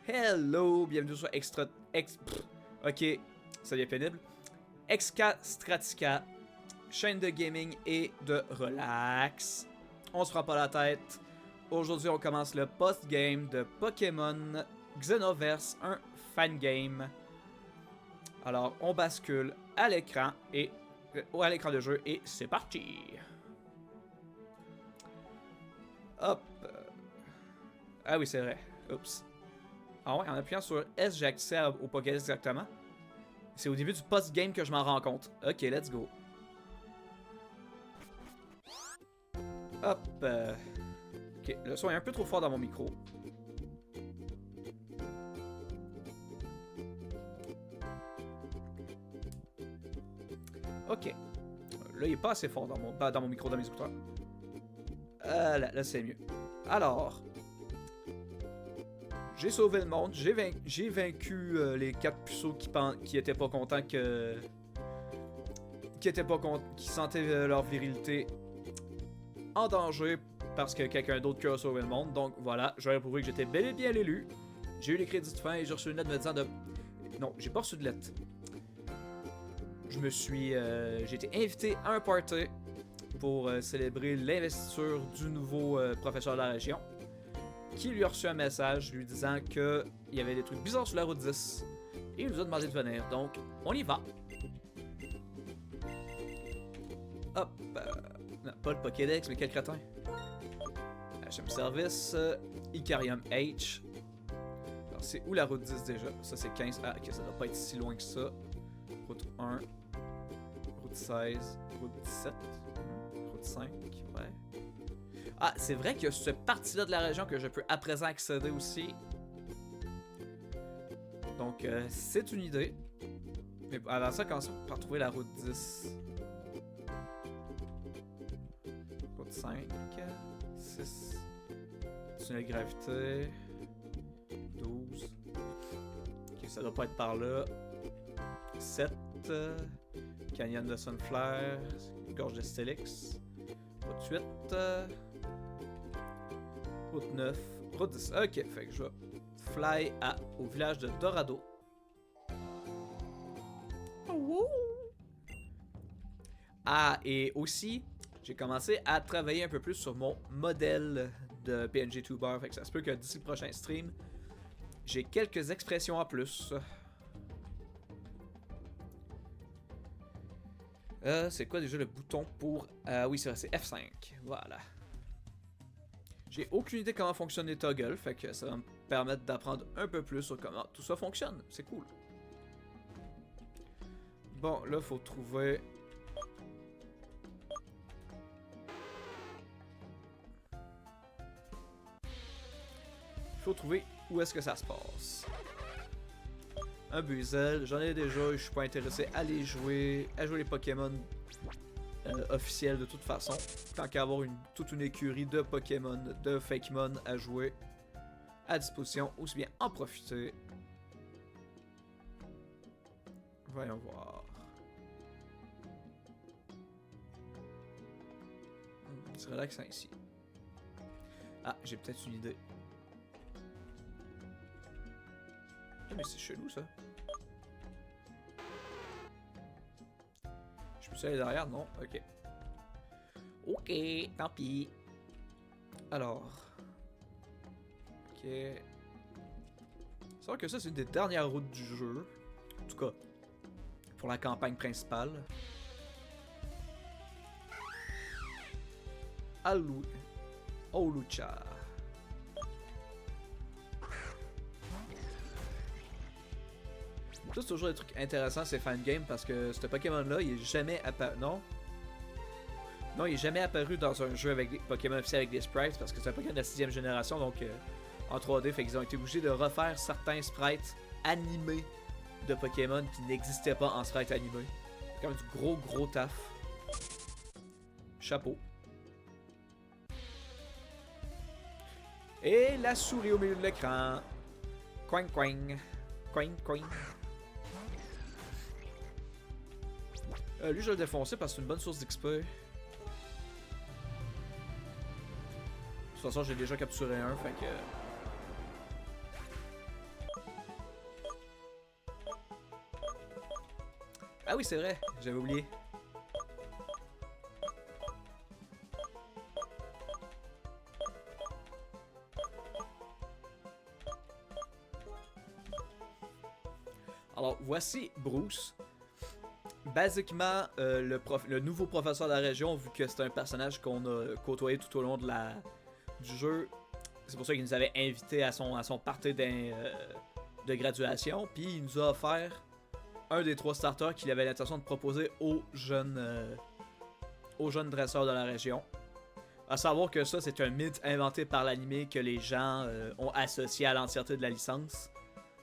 Hello, bienvenue sur ok, ça devient pénible. Extratica, chaîne de gaming et de relax. On se prend pas la tête. Aujourd'hui, on commence le post-game de Pokémon Xenoverse, un fan-game. Alors, on bascule à l'écran de jeu et c'est parti. Hop. Ah oui, c'est vrai. Oups. Ah ouais, en appuyant sur S, j'ai accès au Pokédex exactement. C'est au début du post-game que je m'en rends compte. Ok, let's go. Hop. Ok, le son est un peu trop fort dans mon micro. Ok. Là, il est pas assez fort dans mon micro, dans mes écouteurs. Là c'est mieux. Alors... J'ai sauvé le monde, j'ai vaincu les 4 puceaux qui étaient pas contents qui sentaient leur virilité en danger parce que quelqu'un d'autre qui a sauvé le monde. Donc voilà, je vais prouver que j'étais bel et bien l'élu. J'ai eu les crédits de fin et j'ai reçu une lettre me disant de... Non, j'ai pas reçu de lettre. J'ai été invité à un party pour célébrer l'investiture du nouveau professeur de la région, qui lui a reçu un message lui disant qu'il y avait des trucs bizarres sur la route 10. Et il nous a demandé de venir, donc on y va. Hop. Non, pas le Pokédex, mais quel crétin. HM Service, Icarium H. Alors, c'est où la route 10 déjà? Ça, c'est 15. Ah, ok, ça doit pas être si loin que ça. Route 1, route 16, route 17, route 5, ouais. Ah, c'est vrai qu'il y a cette partie-là de la région que je peux à présent accéder aussi. Donc, c'est une idée. Mais avant ça, commençons par trouver la route 10. Route 5, 6, tunnel gravité, 12. Ok, ça doit pas être par là. 7, canyon de Sunflare, gorge de Stélix. Route 8. Route 9, route 10. Ok, fait que je vais fly au village de Dorado. Ah, et aussi, j'ai commencé à travailler un peu plus sur mon modèle de PNG Tuber. Fait que ça se peut que d'ici le prochain stream, j'ai quelques expressions en plus. C'est quoi déjà le bouton pour... oui, c'est vrai, c'est F5. Voilà. J'ai aucune idée comment fonctionnent les toggles, fait que ça va me permettre d'apprendre un peu plus sur comment tout ça fonctionne. C'est cool. Bon, là, faut trouver... où est-ce que ça se passe. Un Buizel, j'en ai déjà, je suis pas intéressé à jouer les Pokémon officiels de toute façon. Tant qu'à avoir toute une écurie de Pokémon, de Fakemon à jouer à disposition, aussi bien en profiter. Voyons voir. C'est relaxant ici. Ah, j'ai peut-être une idée. Ah, mais c'est chelou ça. Je peux aller derrière? Non? Ok. Ok, tant pis. Alors. Ok. C'est vrai que ça, c'est une des dernières routes du jeu. En tout cas, pour la campagne principale. Olucha. Ça, c'est toujours des trucs intéressants, ces fangames, parce que ce Pokémon-là, il est jamais apparu. Non, il est jamais apparu dans un jeu avec des Pokémon officiels avec des sprites, parce que c'est un Pokémon de la 6ème génération, donc en 3D, fait qu'ils ont été obligés de refaire certains sprites animés de Pokémon qui n'existaient pas en sprite animé. C'est quand même du gros taf. Chapeau. Et la souris au milieu de l'écran. Coing coing. Coing coing. Lui, je vais le défoncer parce que c'est une bonne source d'XP. De toute façon, j'ai déjà capturé un, fait que... Ah oui, c'est vrai, j'avais oublié. Alors, voici Bruce. Basiquement, le nouveau professeur de la région, vu que c'est un personnage qu'on a côtoyé tout au long du jeu, c'est pour ça qu'il nous avait invités à son party de graduation, puis il nous a offert un des 3 starters qu'il avait l'intention de proposer aux jeunes dresseurs de la région. À savoir que ça, c'est un mythe inventé par l'anime que les gens ont associé à l'entièreté de la licence.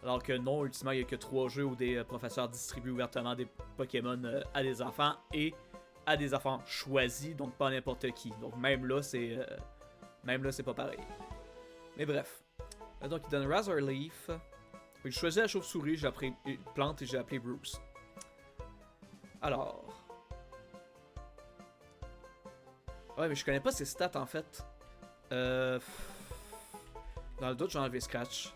Alors que non, ultimement, il n'y a que 3 jeux où des professeurs distribuent ouvertement des Pokémon à des enfants et à des enfants choisis, donc pas n'importe qui. Donc même là, c'est pas pareil. Mais bref. Donc il donne Razor Leaf. Je choisis la chauve-souris, j'ai appelé plante et j'ai appelé Bruce. Alors. Ouais, mais je connais pas ses stats en fait. Dans le doute, j'ai enlevé Scratch.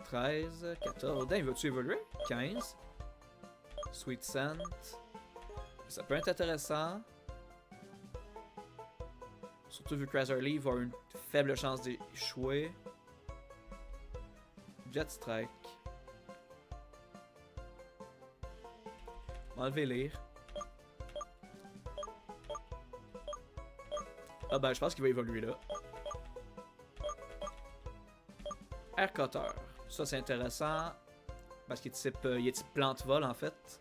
13, 14. Damn, vas-tu évoluer? 15. Sweet Scent. Ça peut être intéressant. Surtout vu que Razor Leaf a une faible chance d'échouer. Jet Strike. Enlever lire. Ah ben, je pense qu'il va évoluer là. Air Cutter. Ça, c'est intéressant. Parce qu'il est type plante-vol, en fait.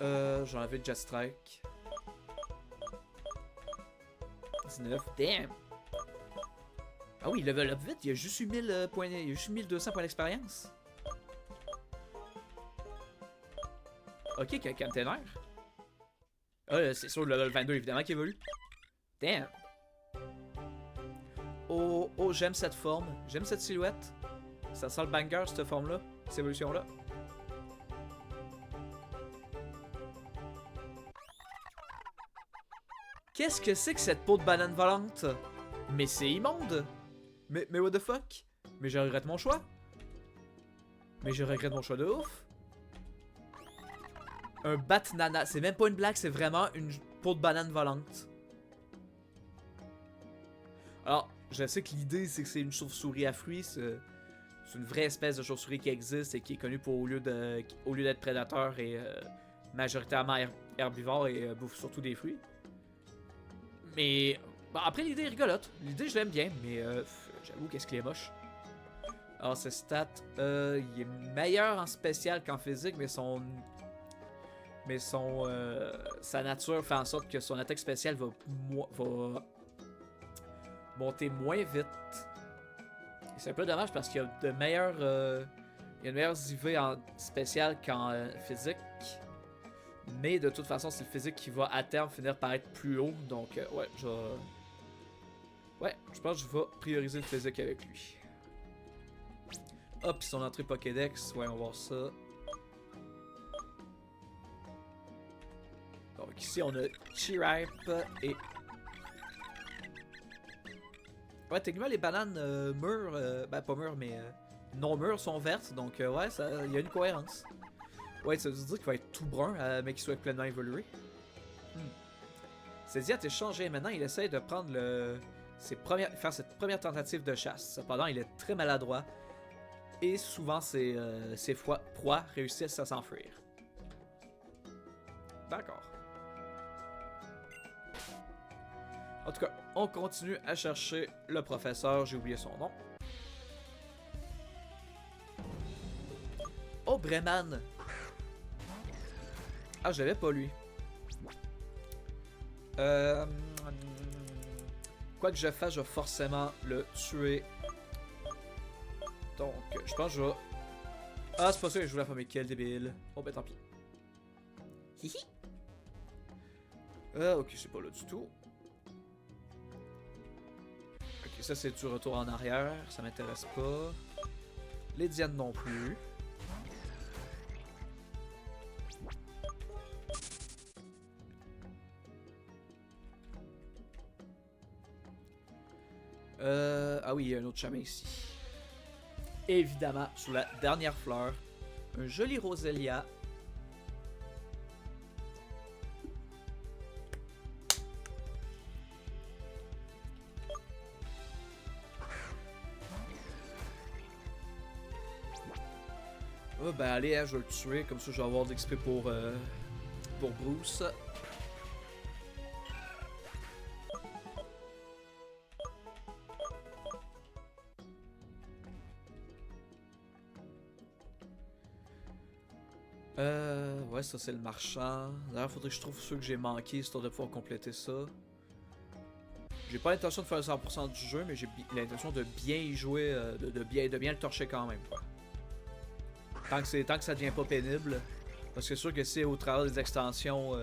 J'ai enlevé Jet Strike. 19. Damn! Ah oui, il level up vite. Il y a juste eu 1000 points. Il y a juste 1200 points d'expérience. Ok, Cantenaire. Ah, c'est sur le level 22, évidemment, qui évolue. Damn! Oh, oh, j'aime cette forme. J'aime cette silhouette. Ça sent le banger, cette forme-là. Cette évolution-là. Qu'est-ce que c'est que cette peau de banane volante? Mais c'est immonde! Mais what the fuck? Mais je regrette mon choix. Mais je regrette mon choix de ouf. Un bat nana. C'est même pas une blague, c'est vraiment une peau de banane volante. Alors, je sais que l'idée, c'est que c'est une chauve-souris à fruits. C'est une vraie espèce de chauve-souris qui existe et qui est connue pour, au lieu d'être prédateur, et majoritairement herbivore et bouffe surtout des fruits. Mais bon, après, l'idée est rigolote. L'idée, je l'aime bien, mais j'avoue qu'est-ce qu'il est moche. Alors, ses stats, il est meilleur en spécial qu'en physique, mais sa nature fait en sorte que son attaque spéciale va monter moins vite. Et c'est un peu dommage parce qu'il y a de meilleures IV en spécial qu'en physique. Mais de toute façon, c'est le physique qui va à terme finir par être plus haut. Donc, ouais, je pense que je vais prioriser le physique avec lui. Hop, puis son entrée Pokédex, voyons voir ça. Donc ici, on a Chiripe et... Ouais, techniquement, les bananes mûres, ben pas mûres, mais non mûres sont vertes. Donc, ouais, il y a une cohérence. Ouais, ça veut dire qu'il va être tout brun, mais qu'il soit pleinement évolué. C'est dit à changé. Maintenant, il essaie de prendre faire cette première tentative de chasse. Cependant, il est très maladroit. Et souvent, ses proies réussissent à s'enfuir. D'accord. En tout cas, on continue à chercher le professeur. J'ai oublié son nom. Oh, Breman! Ah, je l'avais pas lui. Quoi que je fasse, je vais forcément le tuer. Donc, je pense que je vais... Ah, c'est pas ça que je voulais faire, mais quel débile. Oh, ben tant pis. Hihi. Ah, ok, c'est pas là du tout. Ok, ça c'est du retour en arrière. Ça m'intéresse pas. Les Dianes non plus. Ah oui, il y a un autre chemin ici. Évidemment, sur la dernière fleur. Un joli Roselia. Oh ben allez, hein, je vais le tuer, comme ça je vais avoir de l'XP pour Bruce. Ouais, ça c'est le marchand. D'ailleurs, faudrait que je trouve ceux que j'ai manqués histoire de pouvoir compléter ça. J'ai pas l'intention de faire 100% du jeu, mais j'ai l'intention de bien y jouer, de bien le torcher quand même. Quoi. Tant que ça devient pas pénible. Parce que c'est sûr que si au travers des extensions,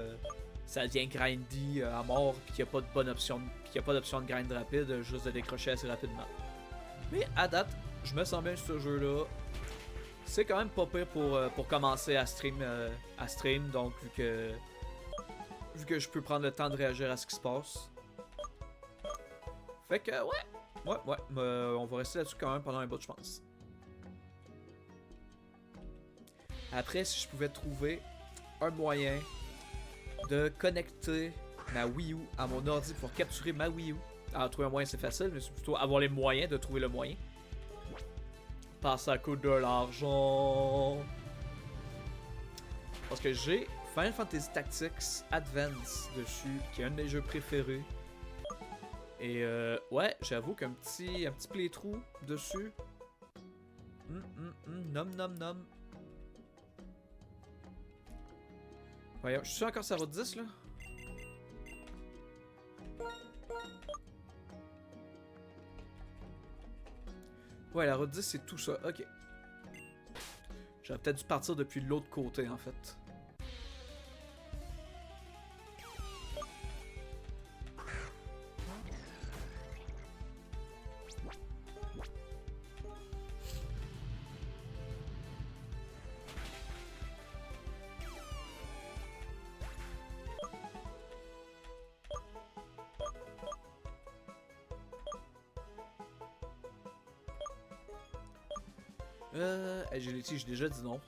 ça devient grindy à mort, puis qu'il n'y a pas de bonne option, puis qu'il n'y a pas d'option de grind rapide, juste de décrocher assez rapidement. Mais à date, je me sens bien sur ce jeu-là. C'est quand même pas pire pour commencer à stream, donc vu que je peux prendre le temps de réagir à ce qui se passe. Fait que ouais, on va rester là-dessus quand même pendant un bout, je pense. Après, si je pouvais trouver un moyen de connecter ma Wii U à mon ordi pour capturer ma Wii U. Alors, trouver un moyen, c'est facile, mais c'est plutôt avoir les moyens de trouver le moyen. Parce que ça coûte de l'argent. Parce que j'ai Final Fantasy Tactics Advance dessus, qui est un de mes jeux préférés. Et ouais, j'avoue qu'un petit playthrough dessus. Nom nom nom. Voyons, je suis sûr encore ça vaut 10 là. Ouais, la route 10 c'est tout ça, ok. J'aurais peut-être dû partir depuis l'autre côté en fait. Agility, j'ai déjà dit non.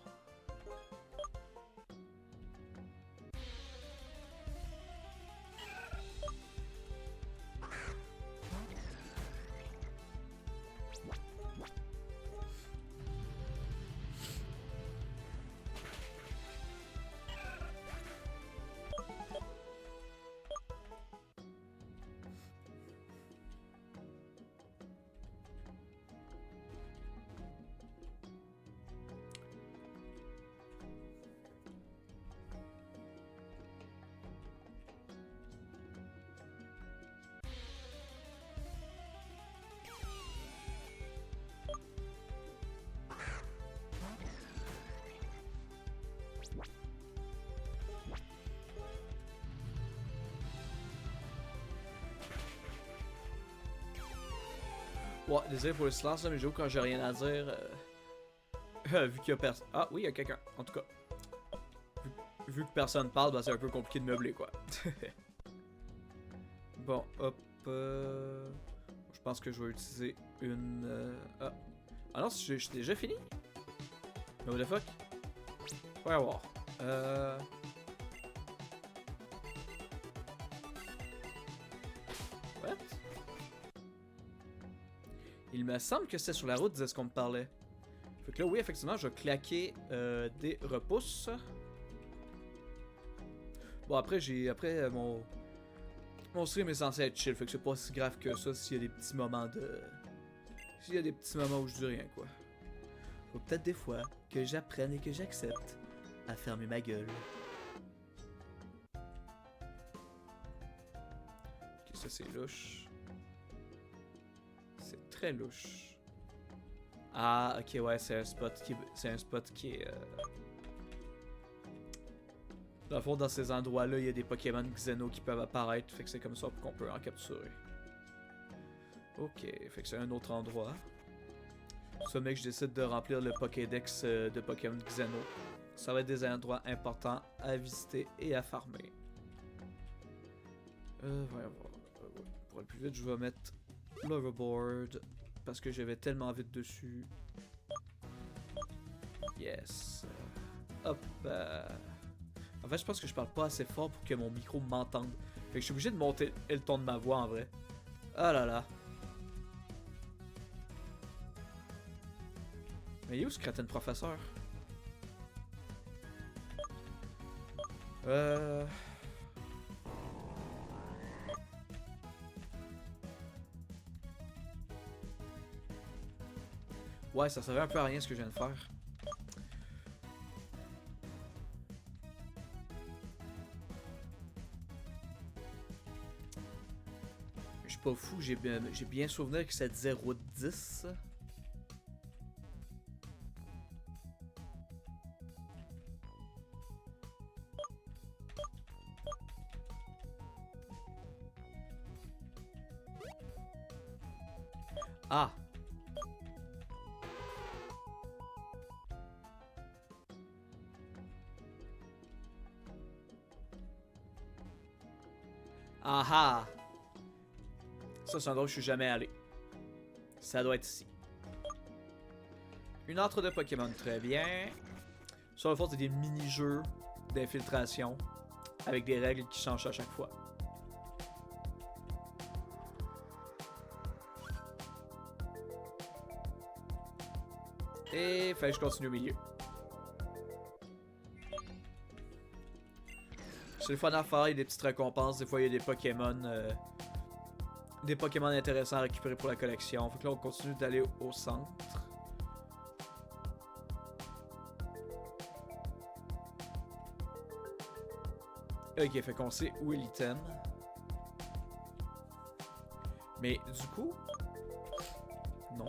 Ouais, désolé pour le silence, là, mais j'avoue quand j'ai rien à dire, vu qu'il y a personne. Ah oui, il y a quelqu'un, en tout cas. Vu que personne parle, bah c'est un peu compliqué de meubler, quoi. Bon, hop. Je pense que je vais utiliser une. Ah non, j'ai déjà fini? Mais what the fuck? On va voir. What? Il me semble que c'est sur la route de ce qu'on me parlait. Fait que là, oui, effectivement, je vais claquer des repousses. Bon, après, mon stream est censé être chill, fait que c'est pas si grave que ça s'il y a des petits moments de... S'il y a des petits moments où je dis rien, quoi. Faut peut-être des fois que j'apprenne et que j'accepte à fermer ma gueule. Ok, ça c'est louche. C'est très louche. Ah, ok, ouais, c'est un spot qui est... Dans le fond, dans ces endroits-là, il y a des Pokémon Xeno qui peuvent apparaître, fait que c'est comme ça qu'on peut en capturer. Ok, fait que c'est un autre endroit. Ce mec, je décide de remplir le Pokédex de Pokémon Xeno. Ça va être des endroits importants à visiter et à farmer. Voyons voir. Pour aller plus vite, je vais mettre l'Overboard parce que j'avais tellement vite dessus. Yes. Hop. En fait, je pense que je parle pas assez fort pour que mon micro m'entende. Fait que je suis obligé de monter le ton de ma voix en vrai. Ah là là. Mais il est où ce crétin de professeur? Ouais, ça servait un peu à rien ce que je viens de faire. Je suis pas fou, j'ai bien souvenir que ça disait route 10. Ah! Ah ah! Ça, c'est un endroit où je suis jamais allé. Ça doit être ici. Une entre de Pokémon, très bien. Sur le fond, c'est des mini-jeux d'infiltration avec des règles qui changent à chaque fois. Et fallait que je continue au milieu. C'est le fun à faire, il y a des petites récompenses, des fois il y a des Pokémon intéressants à récupérer pour la collection. Fait que là on continue d'aller au centre. Ok, fait qu'on sait où est l'item. Mais du coup... Non.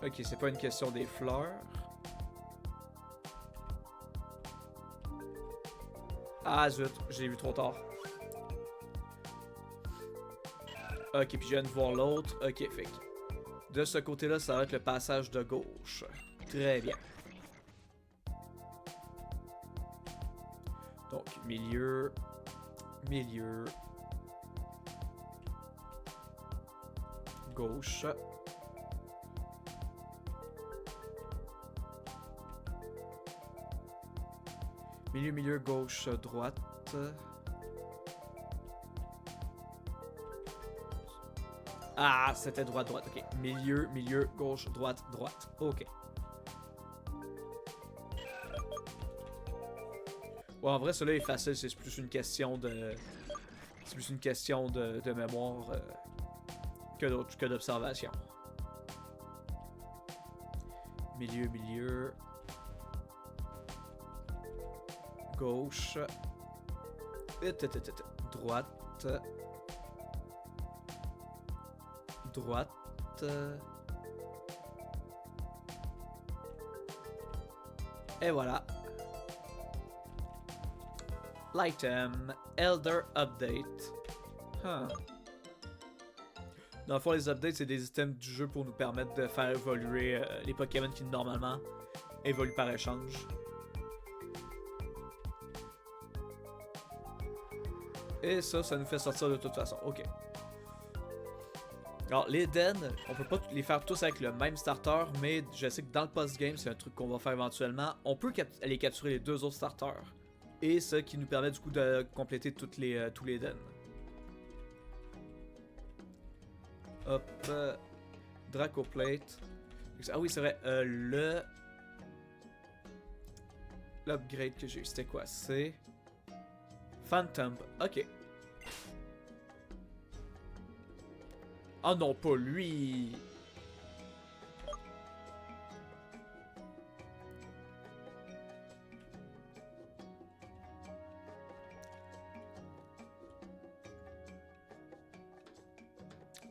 Ok, c'est pas une question des fleurs. Ah zut, je l'ai vu trop tard. Ok, puis je viens de voir l'autre. Ok, fait que de ce côté-là, ça va être le passage de gauche. Très bien. Donc, milieu, milieu, gauche. Milieu, milieu, gauche, droite. Ah, c'était droite, droite. Ok. Milieu, milieu, gauche, droite, droite. Ok. Ouais, en vrai, celui-là est facile. C'est plus une question de... C'est plus une question de mémoire que d'observation. Milieu, milieu. Gauche. Droite. Droite. Et voilà. L'item. Elder Update. Huh. Dans le fond, les updates, c'est des items du jeu pour nous permettre de faire évoluer les Pokémon qui normalement évoluent par échange. Et ça nous fait sortir de toute façon. Ok. Alors, les den, on peut pas les faire tous avec le même starter, mais je sais que dans le post-game, c'est un truc qu'on va faire éventuellement. On peut aller capturer les deux autres starters. Et ça qui nous permet du coup de compléter tous les den. Hop. Dracoplate. Ah oui, c'est vrai. L'upgrade que j'ai eu, c'était quoi? C'est... Phantom. Ok. Oh non, pas lui!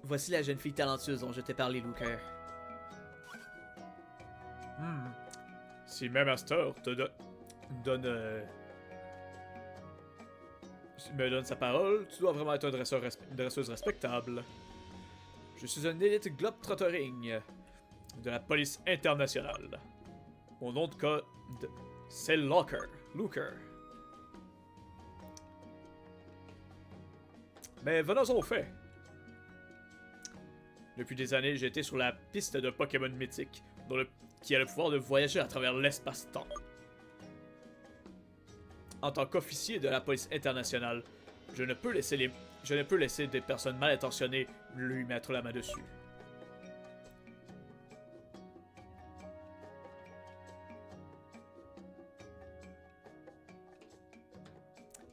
Voici la jeune fille talentueuse dont je t'ai parlé, Looker. Si même Master te me donne sa parole, tu dois vraiment être une dresseuse respectable. Je suis un élite globetrottering de la police internationale. Mon nom de code, c'est Looker. Mais venons au fait. Depuis des années, j'ai été sur la piste de Pokémon mythiques, qui a le pouvoir de voyager à travers l'espace-temps. En tant qu'officier de la police internationale, je ne peux laisser des personnes mal intentionnées lui mettre la main dessus.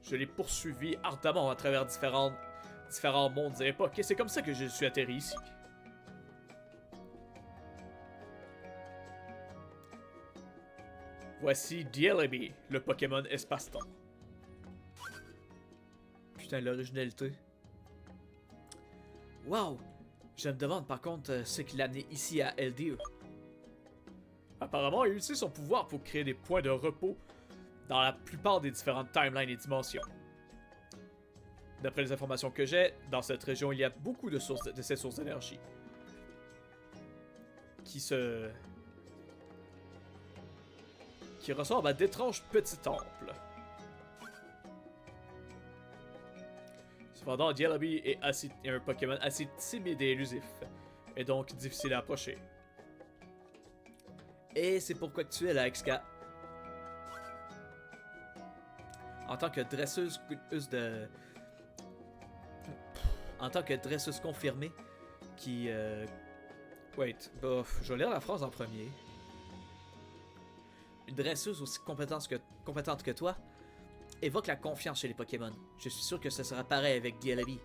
Je l'ai poursuivi ardemment à travers différents mondes et époques, et c'est comme ça que je suis atterri ici. Voici Dielebi, le Pokémon espace-temps. Putain, l'originalité. Wow! Je me demande par contre ce qui l'a amené ici à LDE. Apparemment, il utilise son pouvoir pour créer des points de repos dans la plupart des différentes timelines et dimensions. D'après les informations que j'ai, dans cette région, il y a beaucoup de ces sources d'énergie qui ressemblent à d'étranges petits temples. Cependant, Dielebi est un Pokémon assez timide et élusif, et donc difficile à approcher. Et c'est pourquoi tu es là, XK. En tant que dresseuse confirmée, qui... Wait, bof, je vais lire la phrase en premier. Une dresseuse aussi compétente que toi évoque la confiance chez les Pokémon. Je suis sûr que ce sera pareil avec Dielebi.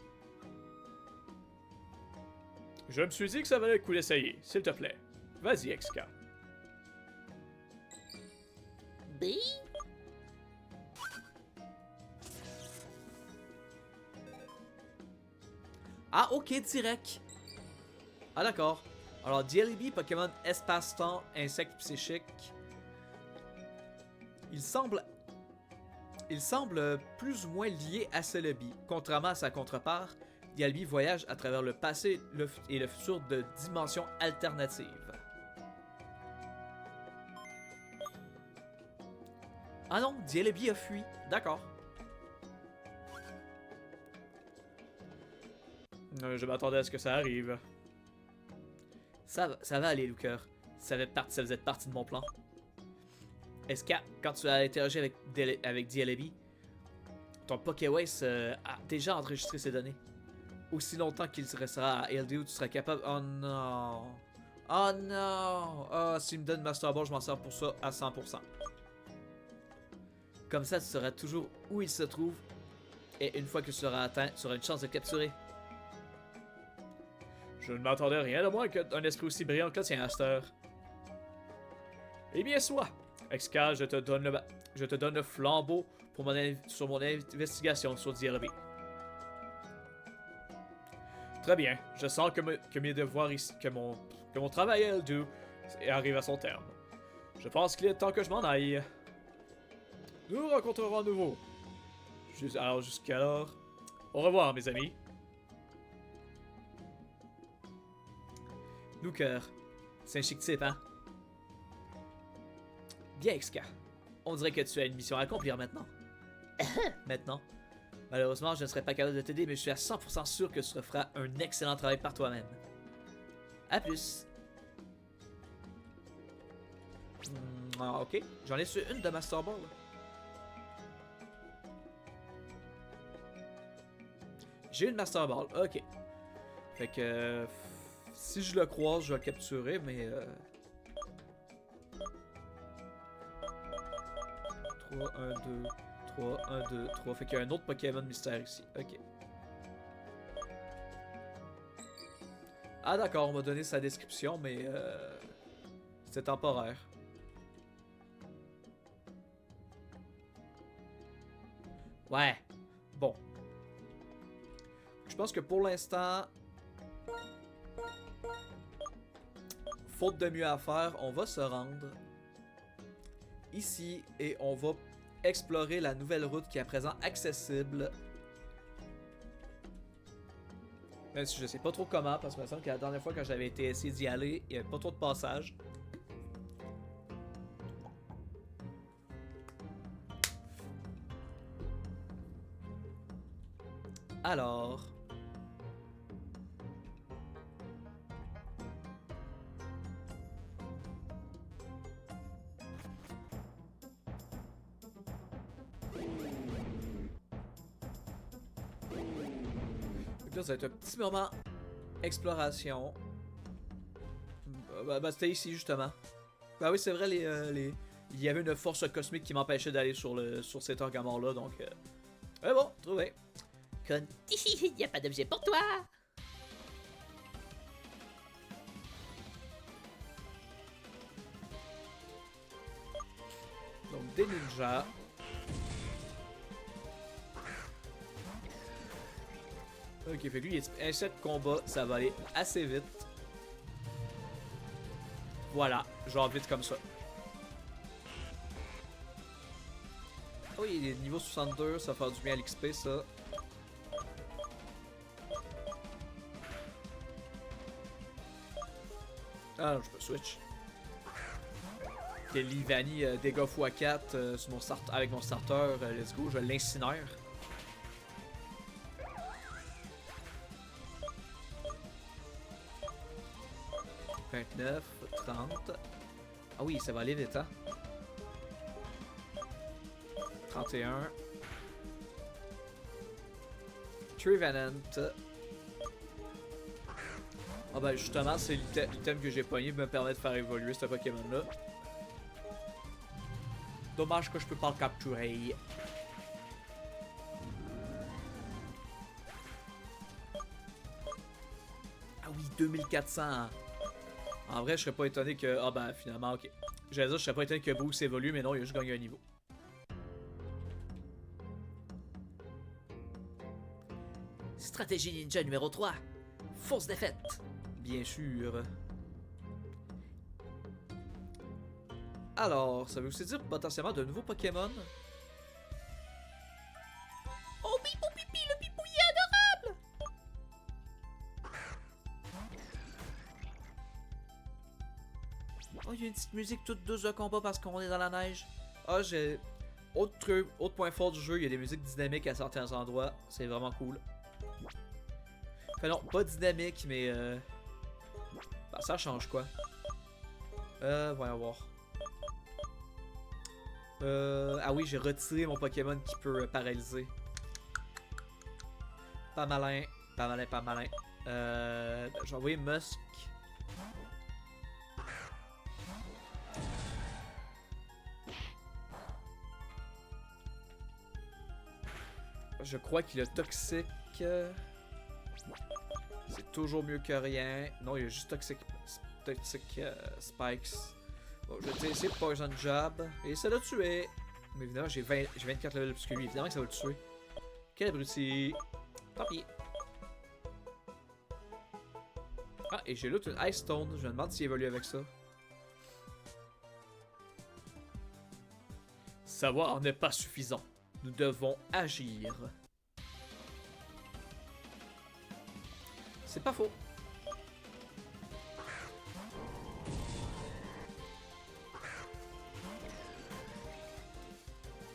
Je me suis dit que ça valait le coup d'essayer, s'il te plaît. Vas-y, XK. B. Ah, ok, direct. Ah, d'accord. Alors, Dielebi, Pokémon espace-temps, insecte psychique. Il semble plus ou moins lié à Celebi. Contrairement à sa contrepart, Dielebi voyage à travers le passé et le futur de dimensions alternatives. Ah non, Dielebi a fui. D'accord. Je m'attendais à ce que ça arrive. Ça va aller, Looker. Ça faisait partie de mon plan. Est-ce que quand tu as interagi avec Dielebi, ton Pokéways a déjà enregistré ces données? Aussi longtemps qu'il restera à LDO, tu seras capable... Oh non! Oh non! Oh, s'il me donne Master Ball, je m'en sers pour ça à 100%. Comme ça, tu sauras toujours où il se trouve. Et une fois que tu seras atteint, tu auras une chance de le capturer. Je ne m'attendais à rien de moins qu'un esprit aussi brillant que le tien, Aster. Eh bien, soit! XK, je te donne le flambeau sur mon investigation sur Dielebi. Très bien, je sens que mes devoirs ici, que mon travail à L2 arrive à son terme. Je pense qu'il est temps que je m'en aille. Nous nous rencontrerons à nouveau. Alors jusqu'alors, au revoir mes amis. Looker, c'est un chic type, hein? Bien, XK. On dirait que tu as une mission à accomplir maintenant. Maintenant. Malheureusement, je ne serai pas capable de t'aider, mais je suis à 100% sûr que tu feras un excellent travail par toi-même. A plus. Ok. J'en ai su une de Master Ball. J'ai une Master Ball. Ok. Fait que... si je le croise, je vais le capturer, mais... 3, 1, 2, 3, 1, 2, 3. Fait qu'il y a un autre Pokémon mystère ici. Ok. Ah d'accord, on m'a donné sa description, mais... c'est temporaire. Ouais. Bon. Je pense que pour l'instant... faute de mieux à faire, on va se rendre ici et on va explorer la nouvelle route qui est à présent accessible. Même si je sais pas trop comment, parce que me semble que la dernière fois quand j'avais essayé d'y aller, il n'y avait pas trop de passages. Alors... Là, ça va être un petit moment exploration. Bah, c'était ici, justement. Bah oui, c'est vrai, il y avait une force cosmique qui m'empêchait d'aller sur cet orgamore-là, donc... bon, trouvé. Con, y a pas d'objet pour toi. Donc, des ninjas. Ok, fait que lui, il est un set de combat, ça va aller assez vite. Voilà, genre vite comme ça. Oh, il est niveau 62, ça va faire du bien à l'XP, ça. Ah non, je peux switch. Ok, Livani, dégâts x4 sur avec mon starter, let's go, je l'incinère. « 29, 30... Ah oui, ça va aller vite, hein? 31... Trevenant... Ah ben justement, c'est l'item que j'ai pogné qui me permet de faire évoluer ce Pokémon-là. Dommage que je peux pas le capturer. Ah oui, 2400. En vrai, je serais pas étonné que... Ah ben finalement, ok. J'allais dire, je serais pas étonné que Bruce évolue, mais non, il a juste gagné un niveau. Stratégie ninja numéro 3. Fausse défaite. Bien sûr. Alors, ça veut aussi dire potentiellement de nouveaux Pokémon. Oh pipou pipi, le pipou y est adorable. Oh, il y a une petite musique toute douce de combat parce qu'on est dans la neige. Ah, j'ai... Autre point fort du jeu, il y a des musiques dynamiques à certains endroits. C'est vraiment cool. Enfin non, pas dynamique, mais... Bah, ça change quoi? Voyons voir. Ah oui, j'ai retiré mon Pokémon qui peut paralyser. Pas malin, pas malin, pas malin. J'ai envoyé Musk. Je crois qu'il a toxique. C'est toujours mieux que rien. Non, il a juste toxic spikes. Bon, je vais essayer Poison Jab. Et ça l'a tué. Mais évidemment, j'ai 24 levels plus que lui. Évidemment que ça va le tuer. Quel abruti. Tant pis. Ah, et j'ai l'autre Ice Stone. Je me demande s'il évolue avec ça. Savoir n'est pas suffisant. Nous devons agir. C'est pas faux.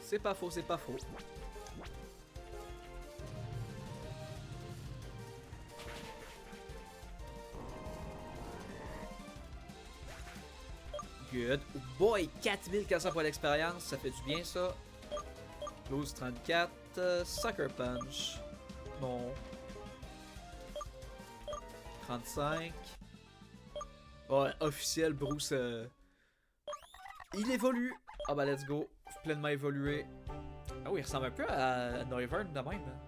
C'est pas faux, c'est pas faux. Good. Oh boy, 4400 points d'expérience, ça fait du bien ça. 12-34, Sucker Punch. Bon. 35. Ouais, officiel, Bruce. Il évolue. Ah bah, let's go. Pleinement évolué. Ah oui, il ressemble un peu à Noivern de même.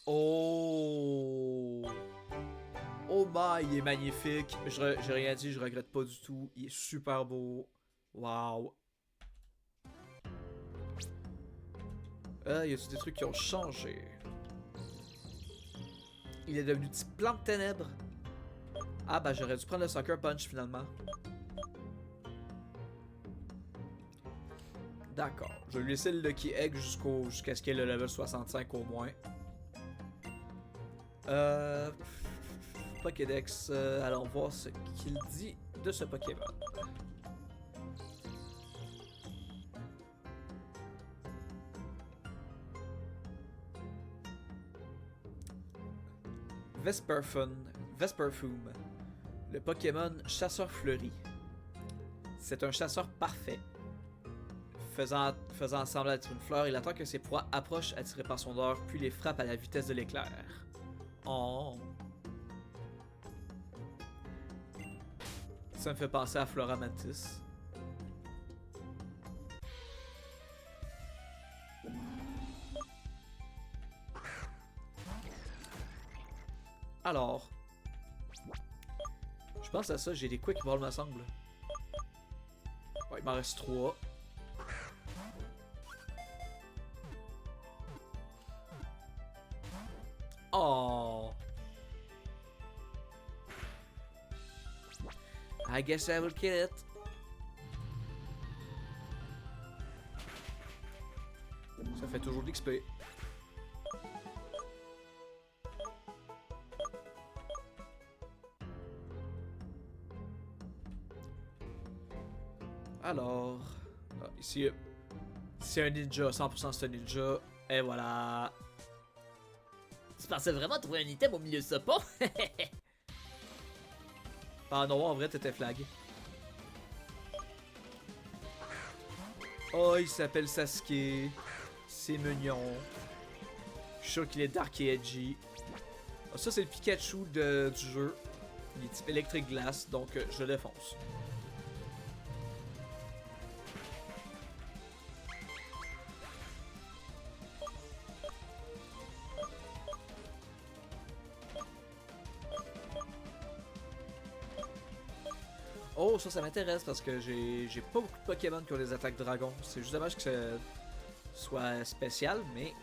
Oh! Oh my, il est magnifique. J'ai rien dit, je regrette pas du tout. Il est super beau. Wow. Y a-t-il des trucs qui ont changé? Il est devenu type plante de ténèbres. Ah bah j'aurais dû prendre le Sucker Punch finalement. D'accord. Je vais lui laisser le Lucky Egg jusqu'à ce qu'il ait le level 65 au moins. Pokédex. Allons voir ce qu'il dit de ce Pokémon. Vesperfume, le Pokémon chasseur fleuri. C'est un chasseur parfait. faisant semblant d'être une fleur, il attend que ses proies approchent attirées par son odeur, puis les frappe à la vitesse de l'éclair. Oh. Ça me fait penser à Flora Mantis. Alors, je pense à ça, j'ai des quick balls me semble. Ouais, il m'en reste 3. Oh. I guess I will kill it. Ça fait toujours de l'XP. Alors, ici, c'est un ninja, 100% c'est un ninja, et voilà. Tu pensais vraiment trouver un item au milieu de ce pont? Ah non, en vrai, t'étais flag. Oh, il s'appelle Sasuke. C'est mignon. Je suis sûr qu'il est dark et edgy. Oh, ça, c'est le Pikachu du jeu. Il est type électrique glace, donc je le défonce. Oh, ça m'intéresse parce que j'ai pas beaucoup de Pokémon qui ont des attaques dragons. C'est juste dommage que ça soit spécial, mais...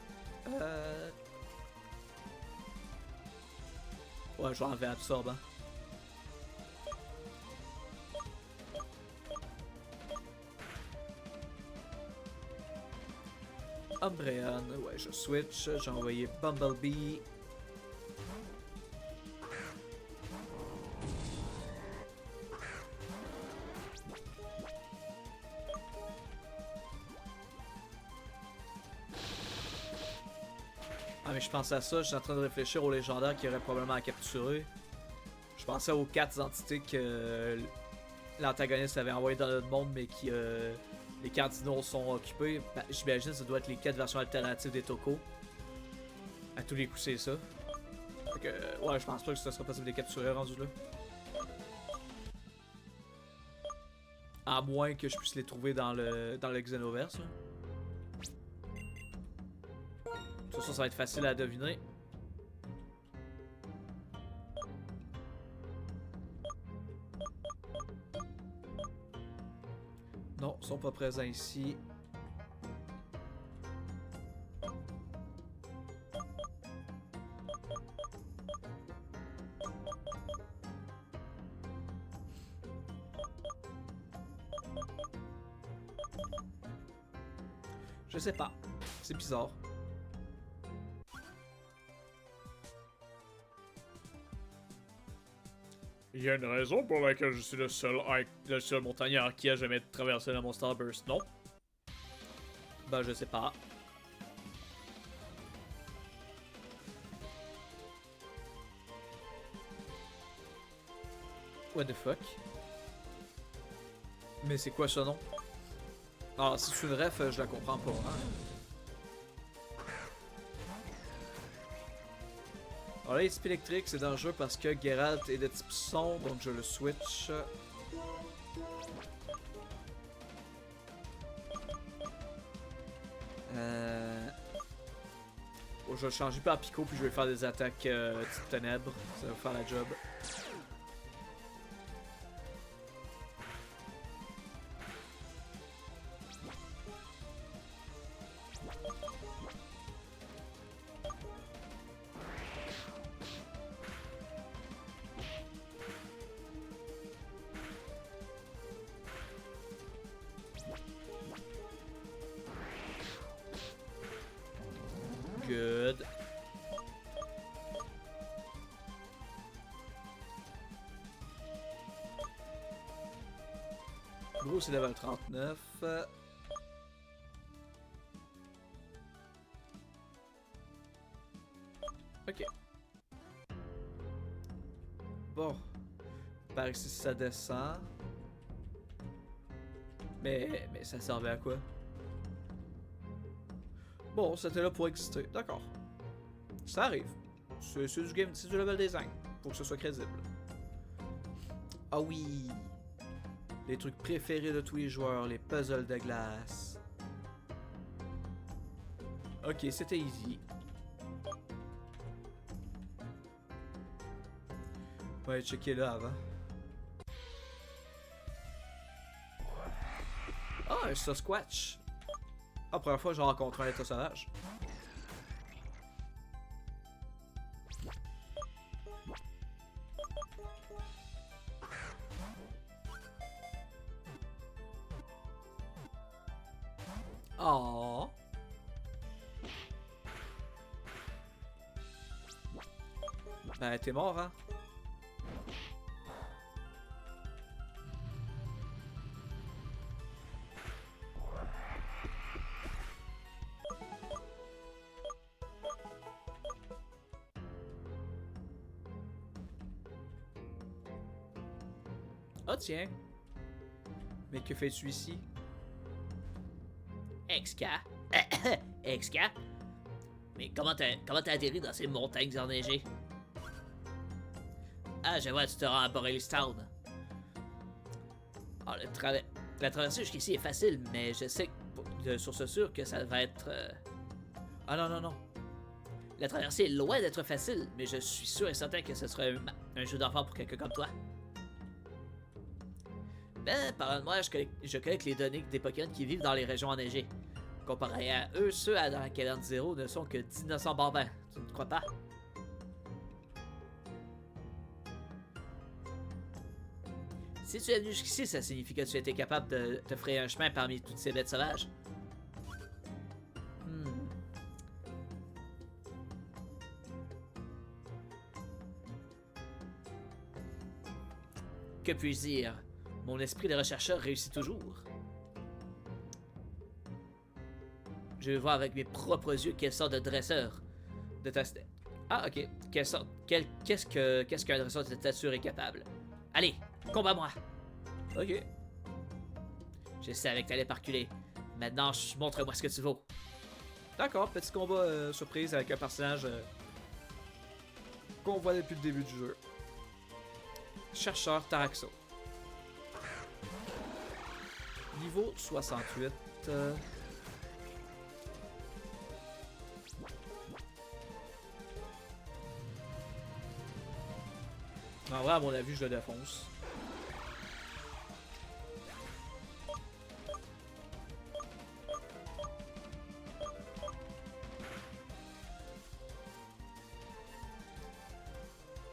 Ouais, je vais enlever absorbant. Umbreon, ouais, je switch. J'ai envoyé Bumblebee. Ah mais je pensais à ça, je suis en train de réfléchir aux légendaires qui auraient probablement à capturer. Je pensais aux 4 entités que l'antagoniste avait envoyées dans notre monde mais qui les cardinaux sont occupés. Ben, j'imagine que ça doit être les 4 versions alternatives des Toko. À tous les coups c'est ça. Fait que ouais, je pense pas que ce sera possible de les capturer rendu là. À moins que je puisse les trouver dans le Xenoverse. Là. Ça va être facile à deviner. Non, ils sont pas présents ici. Je sais pas. C'est bizarre. Il y a une raison pour laquelle je suis le seul montagnard qui a jamais traversé la Monster Burst, non? Ben, je sais pas. What the fuck? Mais c'est quoi ce nom? Alors, si c'est une ref, je la comprends pas. Hein? Alors là, les types électriques, c'est dangereux parce que Geralt est de type son, donc je le switch. Bon, je vais le changer par Pico, puis je vais faire des attaques type ténèbres. Ça va faire la job. Good. Gros, c'est level 39. Ok. Bon. Par ici, ça descend. Mais ça servait à quoi? Bon, c'était là pour exister. D'accord. Ça arrive. C'est du game, c'est du level design. Pour que ce soit crédible. Ah oui! Les trucs préférés de tous les joueurs, les puzzles de glace. Ok, c'était easy. On va aller checker là avant. Ah, un Sasquatch! Ah, première fois que je rencontre un état sauvage. Oh. Ben, t'es mort, hein? Ah, tiens. Mais que fais-tu ici? XK. XK. Mais comment t'as atterri dans ces montagnes enneigées? Ah, je vois, tu te rends à Borealis Town. Ah, la traversée jusqu'ici est facile, mais je sais de source sûre que ça va être... Ah non, non, non. La traversée est loin d'être facile, mais je suis sûr et certain que ce sera un jeu d'enfant pour quelqu'un comme toi. Ben, par moi, je collecte les données des Pokémon qui vivent dans les régions enneigées. Comparé à eux, ceux dans la Caverne Zéro ne sont que d'innocents bambins. Tu ne crois pas? Si tu es venu jusqu'ici, ça signifie que tu étais capable de te frayer un chemin parmi toutes ces bêtes sauvages. Que puis-je dire? Mon esprit de chercheur réussit toujours. Je vais voir avec mes propres yeux quelle sorte de dresseur de ta... Ah, ok. Qu'est-ce qu'un dresseur de cette stature est capable? Allez, combat-moi! Ok. Je savais que t'allais parculer. Maintenant, montre-moi ce que tu vaux. D'accord, petit combat surprise avec un personnage qu'on voit depuis le début du jeu. Chercheur Taraxo. Niveau 68. En vrai, à mon avis, je le défonce.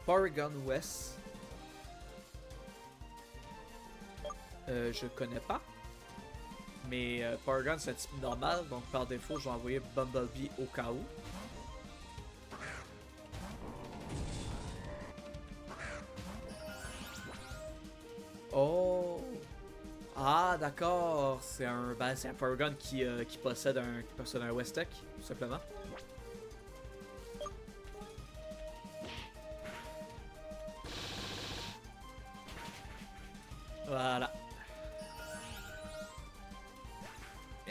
Porygon West. Je connais pas. Mais Porygon c'est un type normal, donc par défaut je vais envoyer Bumblebee au cas où. Oh! Ah d'accord, c'est un Porygon qui possède un Westec, tout simplement. Voilà.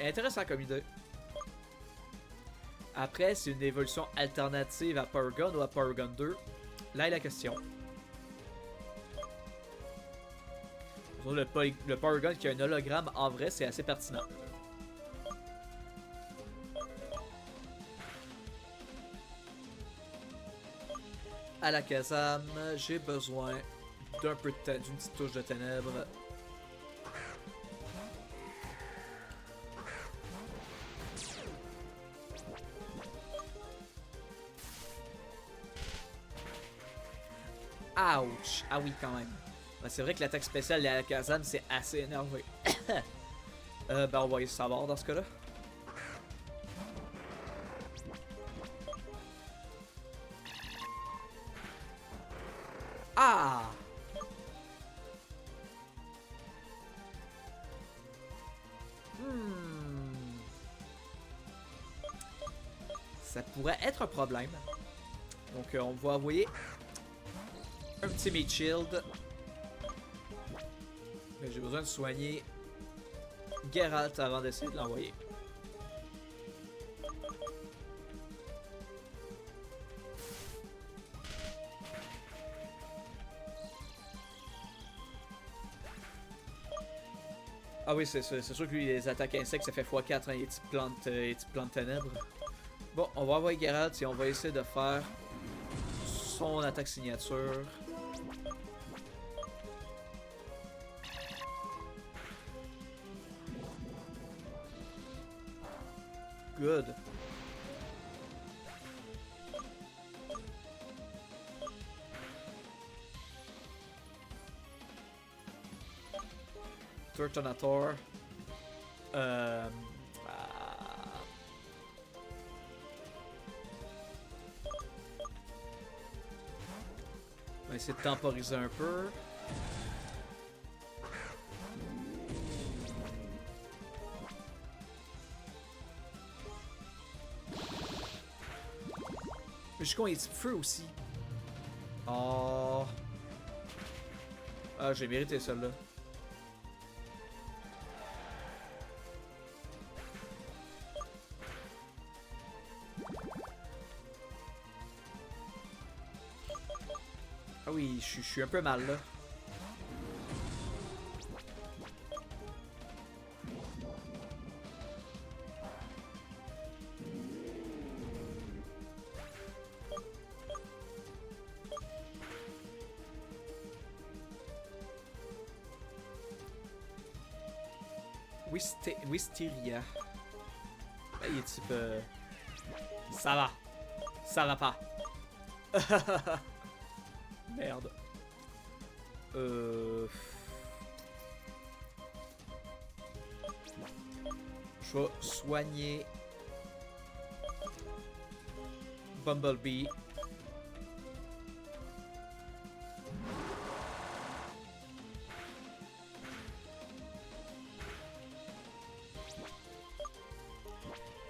Intéressant comme idée. Après, c'est une évolution alternative à Porygon ou à Porygon 2. Là est la question. Le Porygon qui a un hologramme, en vrai, c'est assez pertinent. À la Kazam, j'ai besoin d'un peu d'une petite touche de ténèbres. Ouch! Ah oui, quand même. Ben, c'est vrai que l'attaque spéciale de la Kazam, c'est assez énervé. Ben, on va y savoir dans ce cas-là. Ah! Ça pourrait être un problème. Donc, on va envoyer un petit Meat Shield. Mais j'ai besoin de soigner Geralt avant d'essayer de l'envoyer. Ah oui, c'est sûr que lui, les attaques insectes, ça fait x4, hein, les petites plantes ténèbres. Bon, on va envoyer Geralt et on va essayer de faire son attaque signature. Good. Turtonator. Ah. On va essayer de temporiser un peu. Mais je suis con, il y a des feu aussi. Oh. Ah, j'ai mérité celle-là. Ah oui, je suis un peu mal là. Wisteria. Il est type. Ça va. Ça va pas. Merde. Je vais soigner Bumblebee.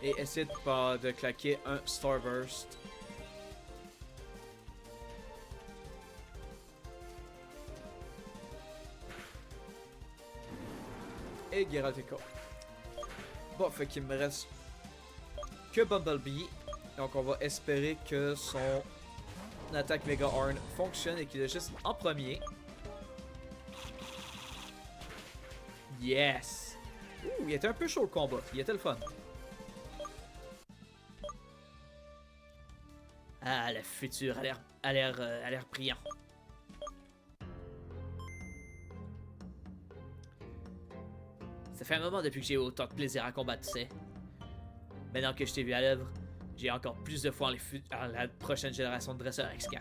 Et essayer de claquer un Starburst. Et Geralt est KO. Bon, fait qu'il me reste que Bumblebee. Donc on va espérer que son attaque Mega Horn fonctionne et qu'il est juste en premier. Yes! Ouh, il était un peu chaud le combat. Il était le fun. Ah, le futur a l'air brillant. Ça fait un moment depuis que j'ai eu autant de plaisir à combattre, tu sais. Maintenant que je t'ai vu à l'œuvre, j'ai encore plus de foi en la prochaine génération de dresseurs XK.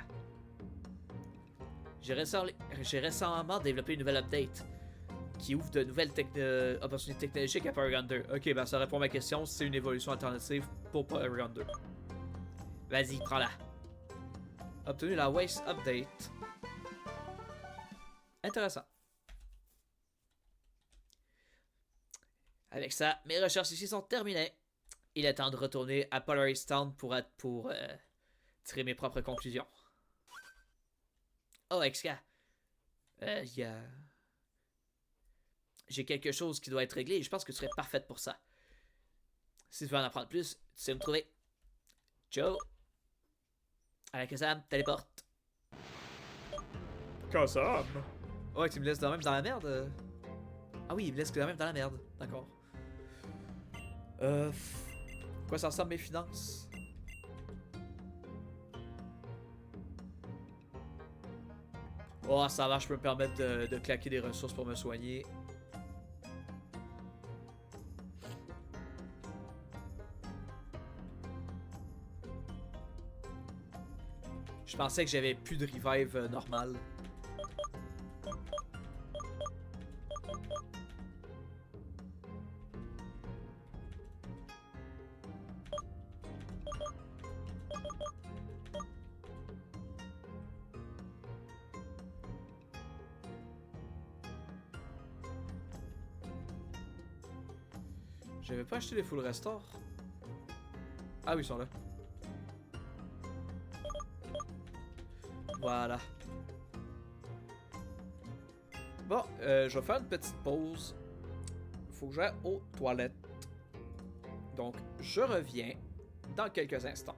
J'ai récemment développé une nouvelle update qui ouvre de nouvelles opportunités technologiques à Paragon 2. Ok, ben ça répond à ma question, c'est une évolution alternative pour Paragon 2. Vas-y, prends-la. Obtenu la Waste Update. Intéressant. Avec ça, mes recherches ici sont terminées. Il est temps de retourner à Polaris Town pour tirer mes propres conclusions. Oh, XK. J'ai quelque chose qui doit être réglé et je pense que tu serais parfaite pour ça. Si tu veux en apprendre plus, tu sais me trouver. Ciao. Alakazam, téléporte. Kazam. Ouais, tu me laisses quand même dans la merde. Ah oui, il me laisse quand même dans la merde. D'accord. Quoi ça ressemble mes finances? Oh, ça va, je peux me permettre de claquer des ressources pour me soigner. Je pensais que j'avais plus de revive normal. J'avais pas acheté les full restore. Ah oui, ils sont là. Voilà. Bon, je vais faire une petite pause. Faut que j'aille aux toilettes. Donc, je reviens dans quelques instants.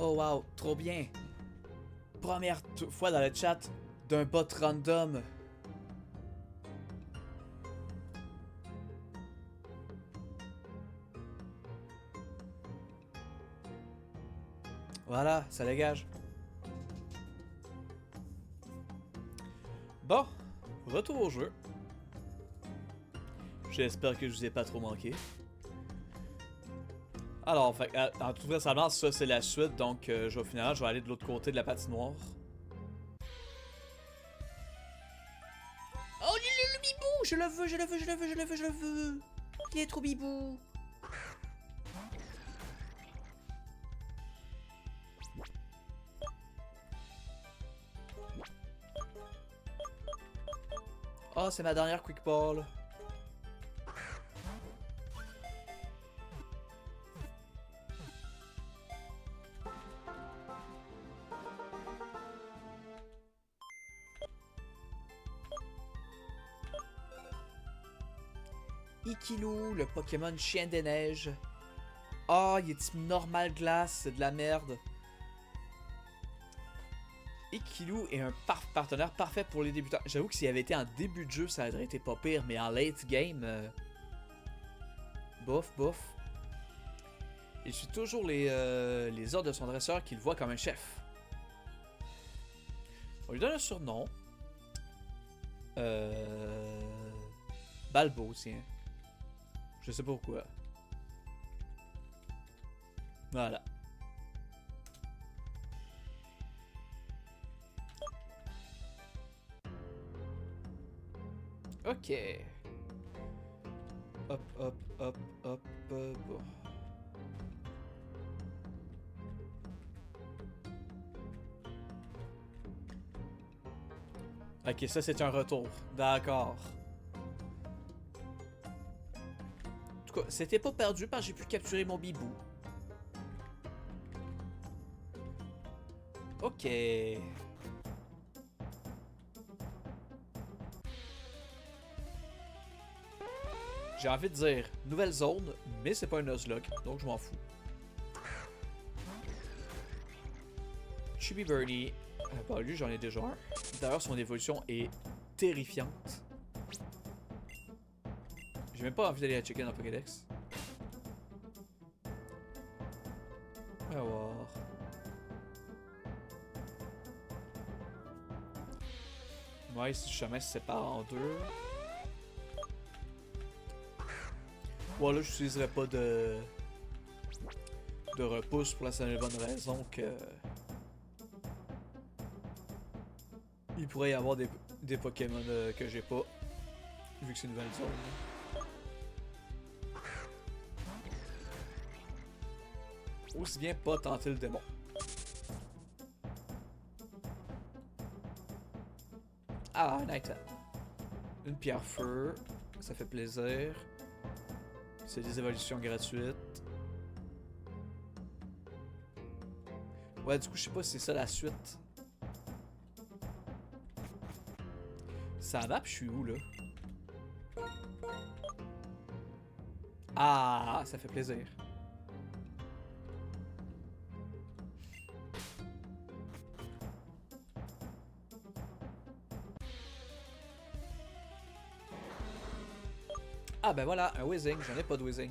Oh wow, trop bien. Première fois dans le chat d'un bot random. Voilà, ça dégage. Bon, retour au jeu. J'espère que je vous ai pas trop manqué. Alors, fait, en toute vraisemblance, ça c'est la suite, donc au final, je vais aller de l'autre côté de la patinoire. Oh, le bibou! Je le veux, je le veux, je le veux, je le veux, je le veux! Il est trop bibou! Oh, c'est ma dernière quick ball. Ikilou, le Pokémon Chien des Neiges. Oh, il est type normal glace, c'est de la merde. Ikilou est un partenaire parfait pour les débutants. J'avoue que s'il avait été en début de jeu, ça aurait été pas pire, mais en late game, bof, bof. Il suit toujours les ordres de son dresseur qu'il voit comme un chef. On lui donne un surnom. Balbo, tiens. Je sais pas pourquoi. Voilà. Ok. Hop, hop, hop, hop, bon. Ok, ça c'est un retour. D'accord. En tout cas, c'était pas perdu parce que j'ai pu capturer mon bibou. Ok. J'ai envie de dire nouvelle zone, mais c'est pas un Nuzlocke, donc je m'en fous. Chibi Birdie. Bah lui j'en ai déjà un. D'ailleurs son évolution est terrifiante. J'ai même pas envie d'aller la checker dans Pokédex. On va voir. Ouais, si le chemin se sépare en deux. Bon là, je n'utiliserai pas de repousse pour la seule et bonne raison que il pourrait y avoir des Pokémon que j'ai pas, vu que c'est une nouvelle zone. Aussi bien pas tenter le démon. Ah, un item. Une pierre feu, ça fait plaisir. C'est des évolutions gratuites. Ouais, du coup, je sais pas si c'est ça la suite. Ça map, je suis où là? Ah, ça fait plaisir. Ah ben voilà, un Whizzing, j'en ai pas de Whizzing.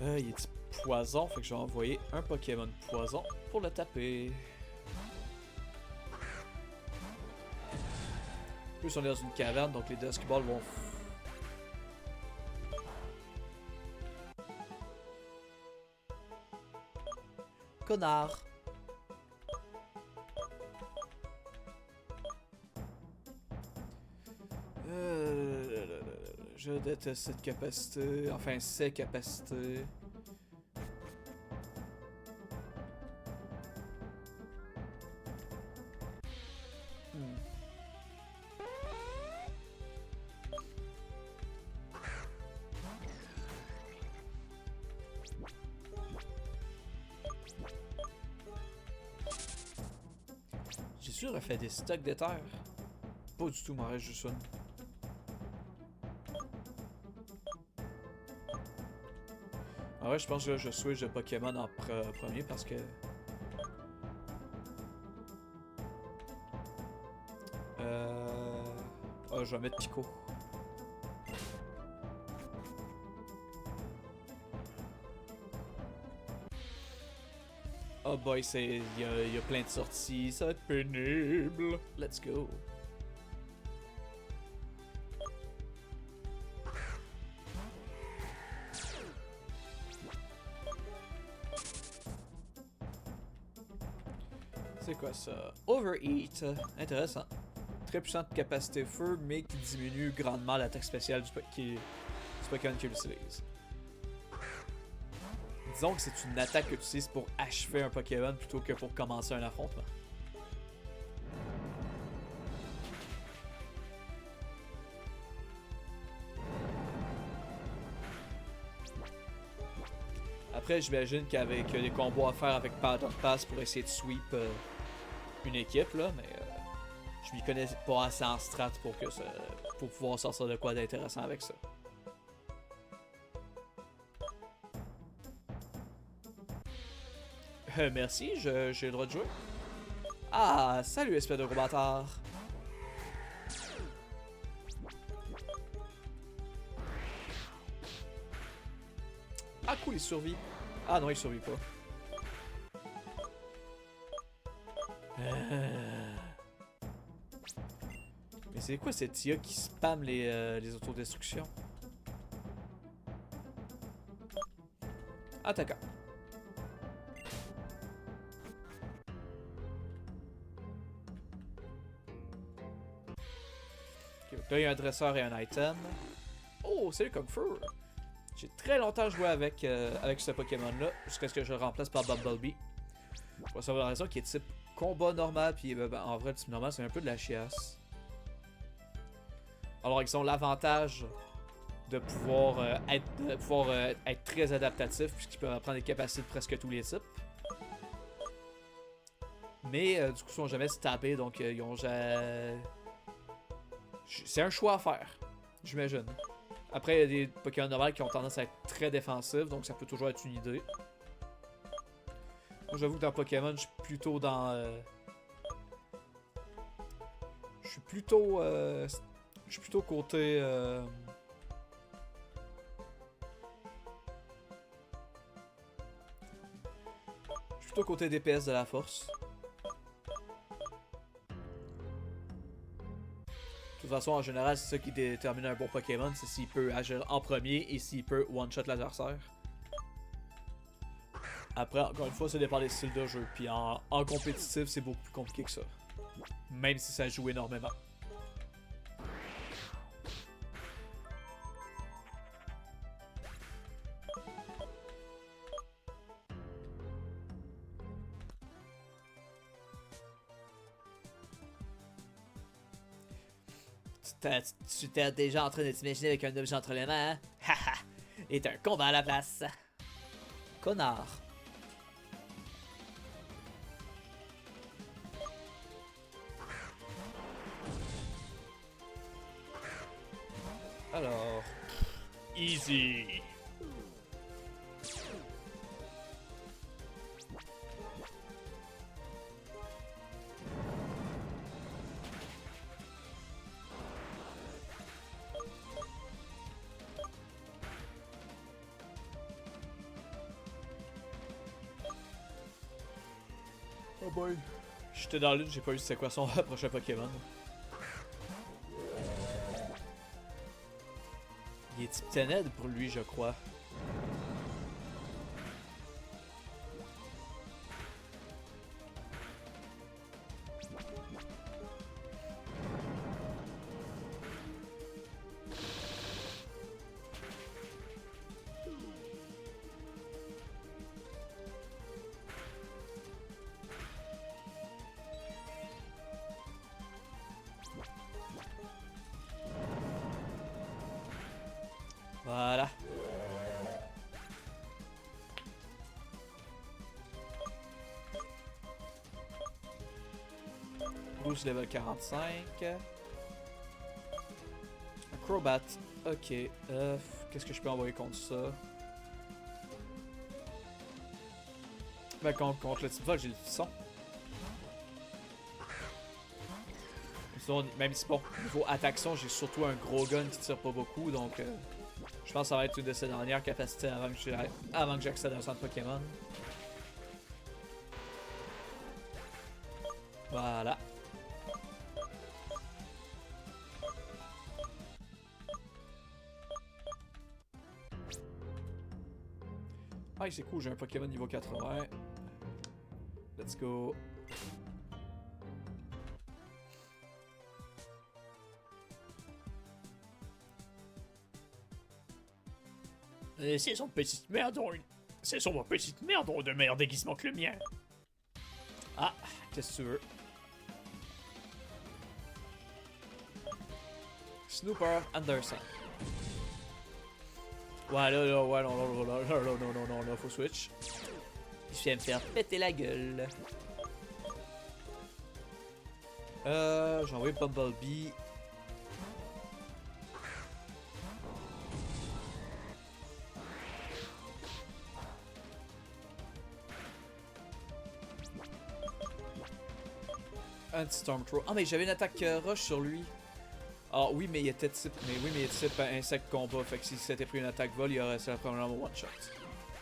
Il est type poison, fait que je vais envoyer un Pokémon poison pour le taper. En plus on est dans une caverne, donc les Dusk Balls vont... Connard. Je déteste cette capacité, enfin ces capacités. J'ai sûr refait des stocks de terre. Pas du tout, m'en reste juste une. Ah ouais, je pense que là, je switch de Pokémon en premier parce que... Ah, je vais mettre Pico. Oh boy, il y a plein de sorties, ça va être pénible. Let's go. C'est quoi ça? Overheat. Intéressant. Très puissante capacité feu, mais qui diminue grandement l'attaque spéciale du Pokémon qui l'utilise. Disons que c'est une attaque que tu utilises pour achever un Pokémon plutôt que pour commencer un affrontement. Après, j'imagine qu'avec des combos à faire avec Battle Pass pour essayer de sweep une équipe, là, mais je m'y connais pas assez en strat pour pouvoir sortir de quoi d'intéressant avec ça. Merci, j'ai le droit de jouer. Ah, salut espèce de gros bâtard. Ah cool, il survit. Ah non, il survit pas. Mais c'est quoi cette IA qui spam les autodestructions? Attaquant. Okay, là, il y a un dresseur et un item. Oh, salut Kung Fu! J'ai très longtemps joué avec ce Pokémon-là, jusqu'à ce que je le remplace par Bumblebee. Pour savoir la raison qui est type combat normal, puis en vrai, le type normal, c'est un peu de la chiasse. Alors, ils ont l'avantage de pouvoir, être très adaptatifs, puisqu'ils peuvent apprendre les capacités de presque tous les types. Mais, du coup, ils sont jamais stabés, donc ils ont jamais... C'est un choix à faire, j'imagine. Après, il y a des Pokémon normales qui ont tendance à être très défensifs, donc ça peut toujours être une idée. Moi, j'avoue que dans Pokémon, je suis plutôt dans... Je suis plutôt côté... Je suis plutôt côté DPS de la force. De toute façon, en général, c'est ça qui détermine un bon Pokémon, c'est s'il peut agir en premier et s'il peut one-shot l'adversaire. Après, encore une fois, ça dépend des styles de jeu. Puis en compétitif, c'est beaucoup plus compliqué que ça. Même si ça joue énormément. Tu t'es déjà en train de t'imaginer avec un objet entre les mains, hein? Haha! Et un combat à la place. Connard. Alors... Easy. Oh boy. J'étais dans l'une, j'ai pas vu c'est quoi son prochain Pokémon. Il est type Ténèbres pour lui, je crois. Voilà. Boost level 45. Acrobat. Ok. Qu'est-ce que je peux envoyer contre ça? Ben, contre le type vol, j'ai le son. Sinon, même si bon, niveau attaque-son, j'ai surtout un gros gun qui tire pas beaucoup, donc je pense que ça va être une de ses dernières capacités avant que j'accède à un centre Pokémon. Voilà. Ah, c'est cool, j'ai un Pokémon niveau 80. Let's go. C'est son petite merde. C'est son petite merde de meilleur déguisement que le mien. Ah, qu'est-ce que tu veux? Snooper Anderson. Ouais, ouais, non, faut switch. Je viens me faire péter la gueule. J'ai envoyé Bumblebee. Anti-Stormthrow. Ah, mais j'avais une attaque rush sur lui. Ah oui, mais il était type. Mais oui, mais il était type insecte combat. Fait que si s'était pris une attaque vol, il aurait ça probablement one shot.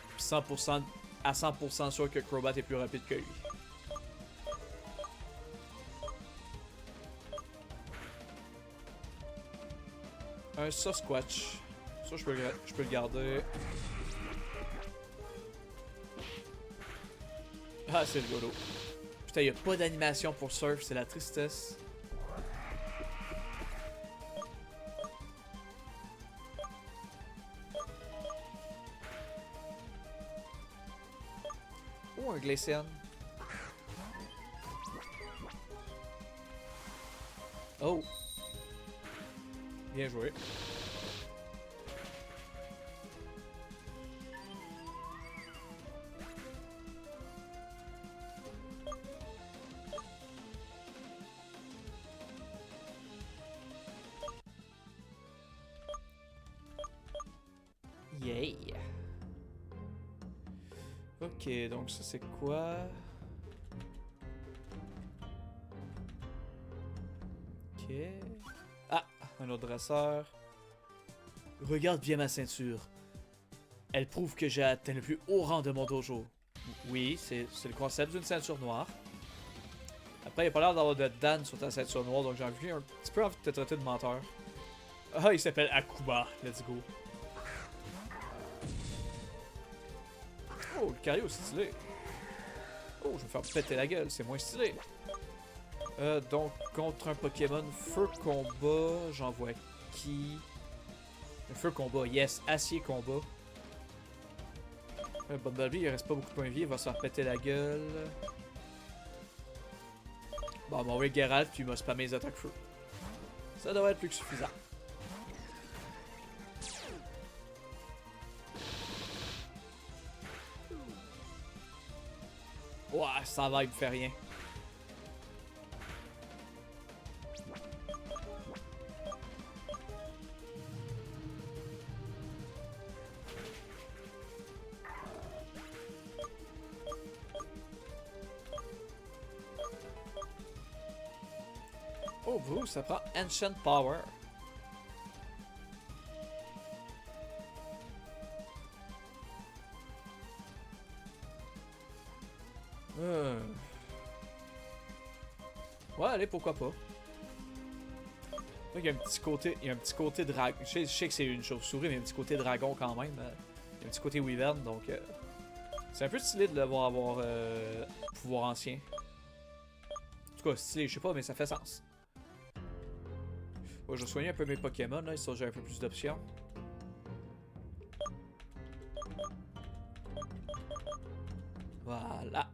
Puis 100% à 100% sûr que Crobat est plus rapide que lui. Un Sasquatch. Ça, je peux le garder. Ah, c'est rigolo. Putain, y a pas d'animation pour Surf, c'est la tristesse. Oh, un Glaceon. Oh. Bien joué. Yay. Ok, donc ça c'est quoi? Ok. Ah, un autre dresseur. Regarde bien ma ceinture. Elle prouve que j'ai atteint le plus haut rang de mon dojo. Oui, c'est le concept d'une ceinture noire. Après, il n'y a pas l'air d'avoir de Dan sur ta ceinture noire, donc j'ai envie un petit peu envie de te traiter de menteur. Ah, il s'appelle Akuma. Let's go. Oh, le Cario, c'est stylé. Oh, je vais me faire péter la gueule, c'est moins stylé. Donc, contre un Pokémon Feu Combat, j'envoie qui? Un Feu Combat, yes, Acier Combat. Bumblebee, il reste pas beaucoup de points de vie, il va se faire péter la gueule. Bon, on va envoyer Geralt, puis il m'a spammé les attaques feu. Ça devrait être plus que suffisant. Ouais, ça va, il me fait rien. Oh, vous, ça prend Ancient Power. Ouais, allez, pourquoi pas. Il y a un petit côté dragon. Je sais que c'est une chauve-souris, mais il y a un petit côté dragon quand même. Il y a un petit côté wyvern, donc c'est un peu stylé de le voir avoir pouvoir ancien. En tout cas, stylé, je sais pas, mais ça fait sens. Bon, je vais soigner un peu mes Pokémon, là, histoire que j'ai un peu plus d'options. Voilà.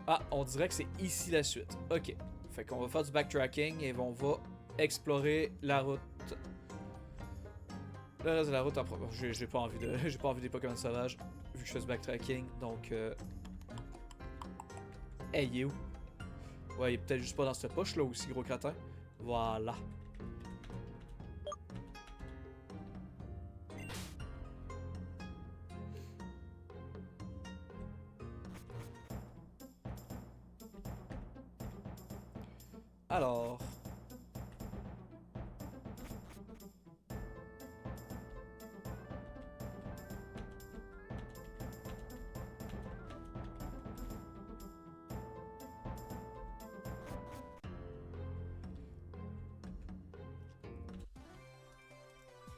Ah, on dirait que c'est ici la suite. Ok. Fait qu'on va faire du backtracking et on va explorer la route. Le reste de la route en pro. J'ai pas envie de. J'ai pas envie des Pokémon sauvages. Vu que je fais du backtracking. Donc Hey, il est où? Ouais, il est peut-être juste pas dans cette poche là aussi, gros cratin. Voilà. Alors...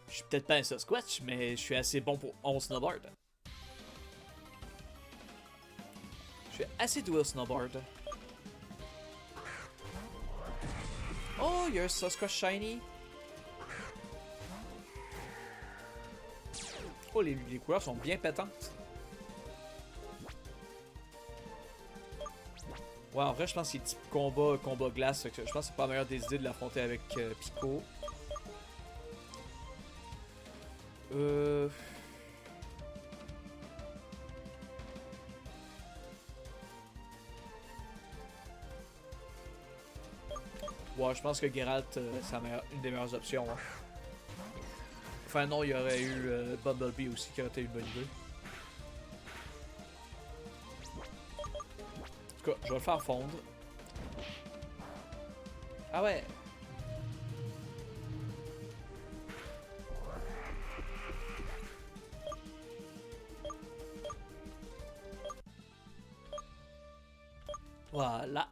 Je suis peut-être pas un Sasquatch, mais je suis assez bon pour 11 snowboard. Je suis assez doué au snowboard. Oh, il y a un Sasquatch shiny. Oh, les couleurs sont bien pétantes. Ouais, en vrai, je pense qu'il est type combat glace. Je pense que c'est pas la meilleure des idées de l'affronter avec Pico. Ouais, je pense que Geralt, c'est une des meilleures options. Hein. Enfin, non, il y aurait eu Bumblebee aussi qui aurait été une bonne idée. En tout cas, je vais le faire fondre. Ah ouais! Voilà.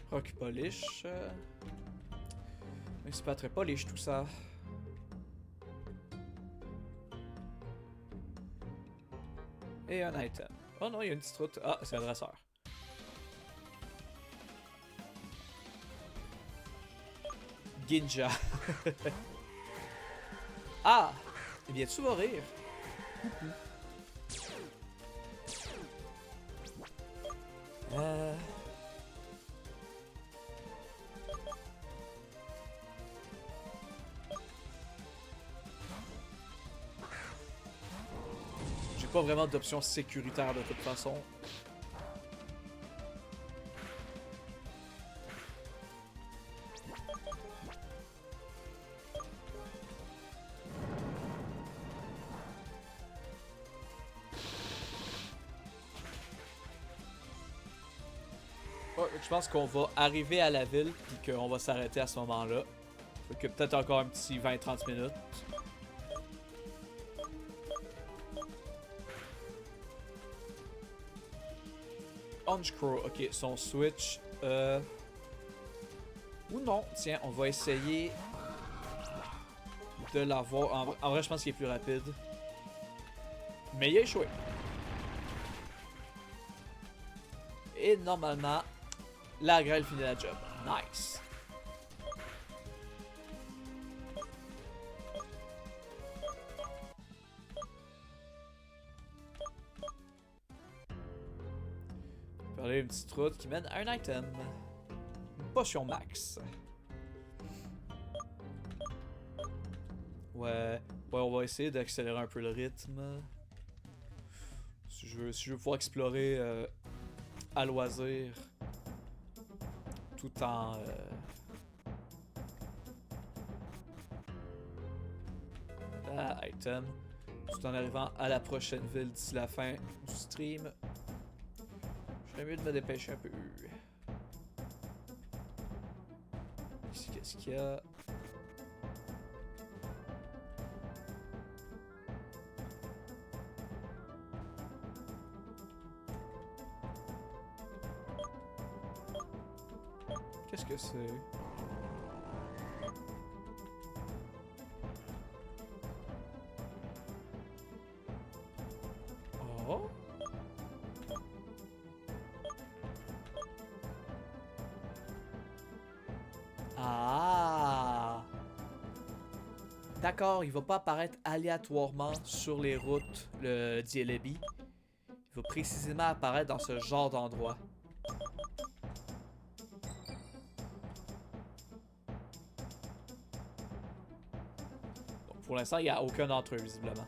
Rock polish. Mais c'est pas très polish tout ça. Et un item. Oh non, il y a une petite route. Ah, c'est un dresseur. Ginja. Ah! Viens-tu mourir? J'ai pas vraiment d'option sécuritaire de toute façon. Je pense qu'on va arriver à la ville et qu'on va s'arrêter à ce moment-là. Fait que peut-être encore un petit 20-30 minutes. Crow, ok, son switch. Ou non, tiens, on va essayer de l'avoir. En vrai, je pense qu'il est plus rapide. Mais il a échoué. Et normalement, la grêle finit la job. Nice. Parler une petite route qui mène à un item. Une potion max. Ouais, on va essayer d'accélérer un peu le rythme. Si je veux pouvoir explorer à loisir. Tout en... item. Tout en arrivant à la prochaine ville d'ici la fin du stream. Je serais mieux de me dépêcher un peu. Ici, qu'est-ce qu'il y a? Qu'est-ce que c'est? Oh? Ah! D'accord, il va pas apparaître aléatoirement sur les routes, le Dielebi. Il va précisément apparaître dans ce genre d'endroit. Pour l'instant, il n'y a aucun d'entre eux, visiblement.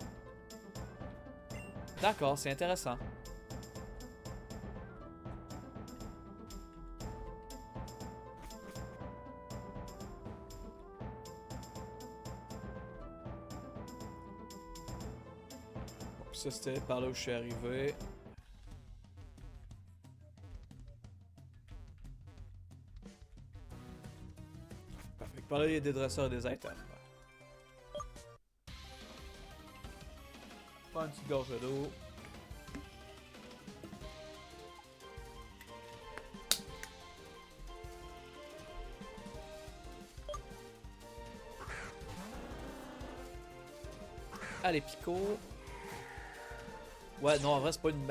D'accord, c'est intéressant. Bon, ça, c'était par là où je suis arrivé. parler des dresseurs et des items. Prends une petite gorge d'eau. Allez, Pico. Ouais, non, en vrai, c'est pas une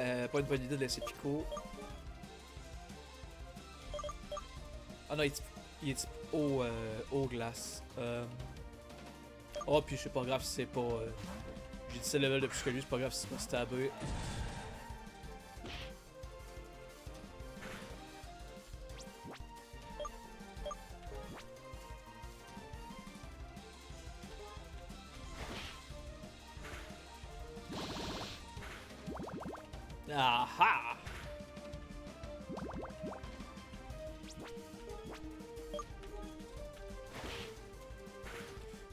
bonne idée de laisser Pico. Ah non, il est type eau glace. Oh, puis c'est pas grave si c'est pas. J'ai 17 levels de plus que lui, c'est pas grave si c'est pas stabé. Aha!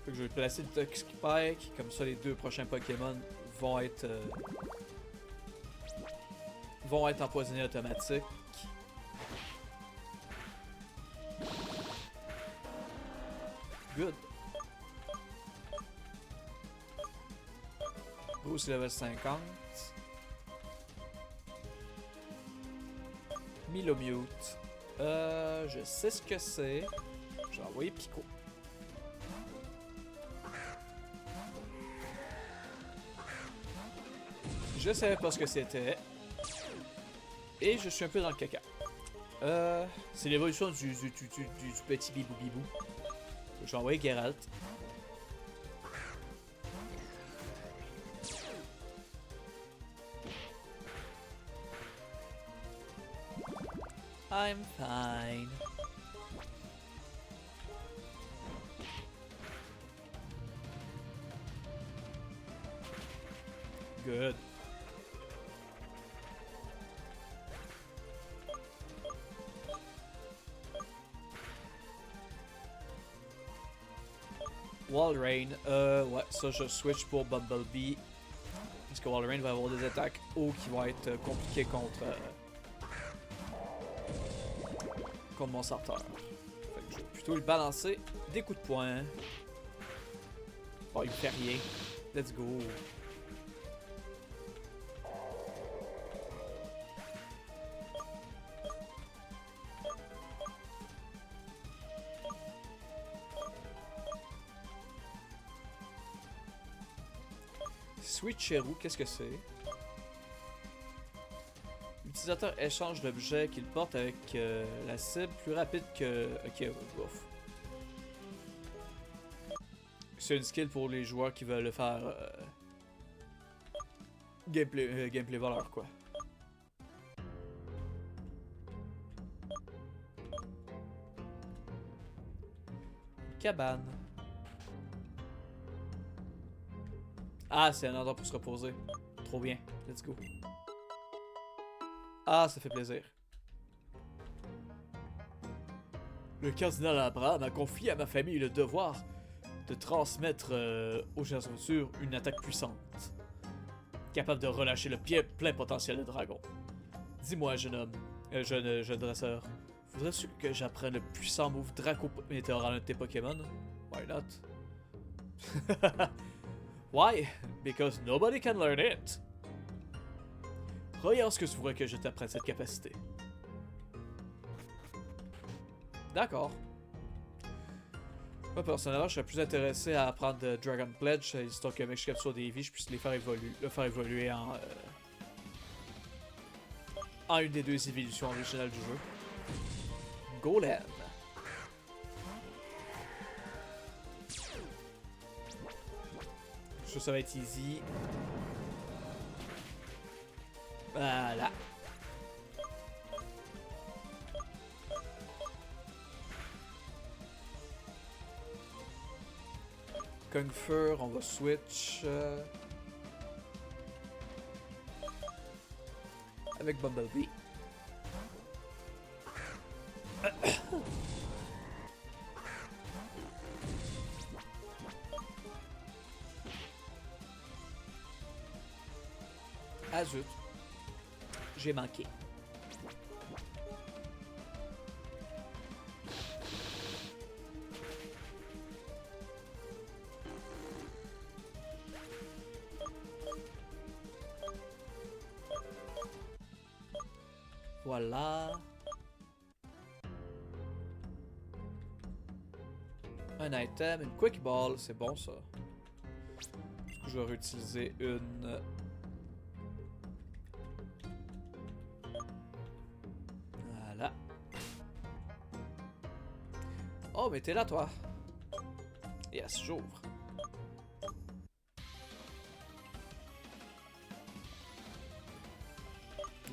Fait que je vais placer le Toxic Spike, comme ça les deux prochains Pokémon vont être empoisonnés automatiques. Good. Bruce level 50. Milomute. Je sais ce que c'est. Je vais envoyer Pico. Je savais pas ce que c'était. Et je suis un peu dans le caca. C'est l'évolution du petit bibou bibou. Je vais envoyer Geralt. I'm fine. Good. Walrein, ouais, ça je switch pour Bumblebee. Parce que Walrein va avoir des attaques hauts qui vont être compliquées contre mon sorteur. Fait que je vais plutôt lui balancer des coups de poing. Oh, il me fait rien. Let's go. Switcheroo, qu'est-ce que c'est? L'utilisateur échange l'objet qu'il porte avec la cible plus rapide que... Ok, ouf. C'est une skill pour les joueurs qui veulent le faire... gameplay voleur, quoi. Cabane. Ah, c'est un endroit pour se reposer. Trop bien. Let's go. Ah, ça fait plaisir. Le cardinal Abraham a confié à ma famille le devoir de transmettre aux générations une attaque puissante, capable de relâcher le plein potentiel de dragon. Dis-moi, jeune homme, jeune dresseur, voudrais-tu que j'apprenne le puissant move Draco Météore à l'un de tes Pokémon? Why not? Why? Because nobody can learn it. Regarde ce que tu voudrais que je t'apprenne cette capacité. D'accord. Moi, personnellement, je serais plus intéressé à apprendre Dragon Pledge, histoire que mec je capture des vies, je puisse le faire évoluer en une des deux évolutions originales du jeu. Golem. Ça va être easy. Voilà. Kung Fu, on va switch avec Bumblebee. Ah zut. J'ai manqué. Voilà. Un item, une quick ball, c'est bon ça. Du coup, je vais réutiliser une. Voilà. Oh, mais t'es là, toi. Yes, j'ouvre.